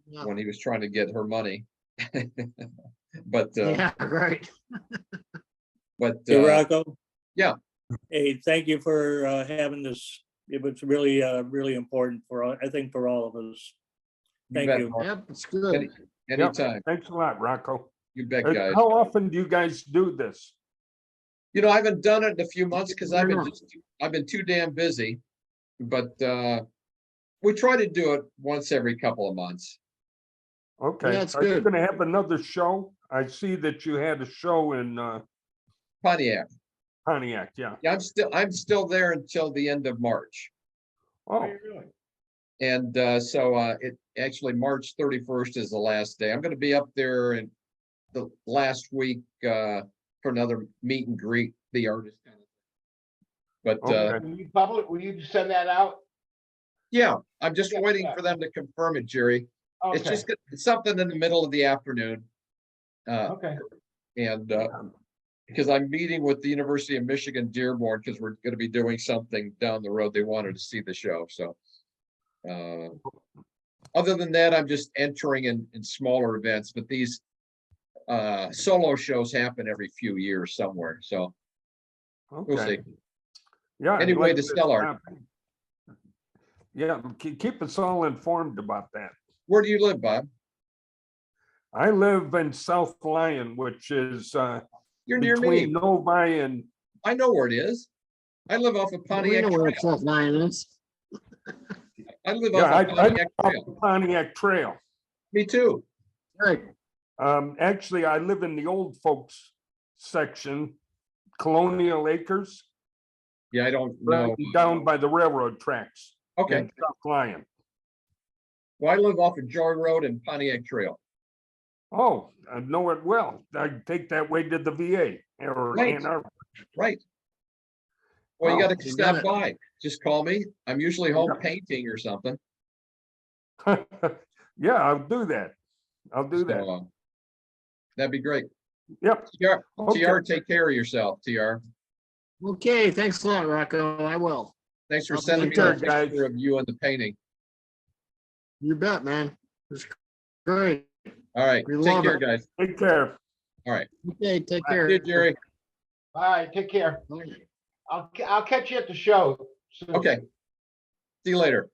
Yeah. when he was trying to get her money. But Yeah, right. but Hey, Rocco. yeah. Hey, thank you for having this. It was really, really important I think for all of us. Thank bet, you. Mark. Yep, it's good. Anytime. Thanks a lot, Rocco. You bet, guys. How often do you guys do this? I haven't done it in a few months because I've Yeah. been too damn busy. But we try to do it once every couple of months. Okay. Yeah, it's Are you good. gonna have another show? I see that you had a show in Pontiac. Pontiac, yeah. Yeah, I'm still there until the end of March. Oh, And so it actually March 31st is the last day. I'm going to be up there in the last week for another meet and greet the artist. But okay. Will you send that out? yeah, I'm just Yeah, waiting yeah. for them to confirm it, Jerry. It's Okay, just it's something in the middle of the afternoon. okay. And because I'm meeting with the University of Michigan Dearborn because we're going to be doing something down the road. They wanted to see the show. So other than that, I'm just entering in smaller events, but these solo shows happen every few years somewhere. So we'll see. Okay. Yeah. I'd Anyway, like the to Stellar. stop. Yeah, keep us all informed about that. Where do you live, Bob? I live in South Lyon, which is You're near between me. Novi and I know where it is. I live off of We Pontiac know where Trail. South Lyon is. I live yeah, off of Pontiac off Trail. the Pontiac Trail. Me too. Right. Actually, I live in the old folks section, Colonial Acres, Yeah, I don't right know. down by the railroad tracks. Okay. in South Lyon. Well, I live off of Joy Road and Pontiac Trail. Oh, I know it well. I take that way to the VA or Right. Ann Arbor. Right. Well, you Oh, got to you stop got it. by. Just call me. I'm usually home Yeah. painting or something. Yeah, I'll do that. I'll do that. So, that'd be great. Yep. TR, Okay. TR, take care of yourself, TR. Okay, thanks a lot, Rocco. I will. Thanks for I'll sending me take that care, guys. picture of you and the painting. You bet, man. It's great. All right. We Take love care, it. guys. Take care. All right. Okay, take Bye. care. See you, Jerry. All right, take care. I'll catch you at the show. soon. Okay. See you later.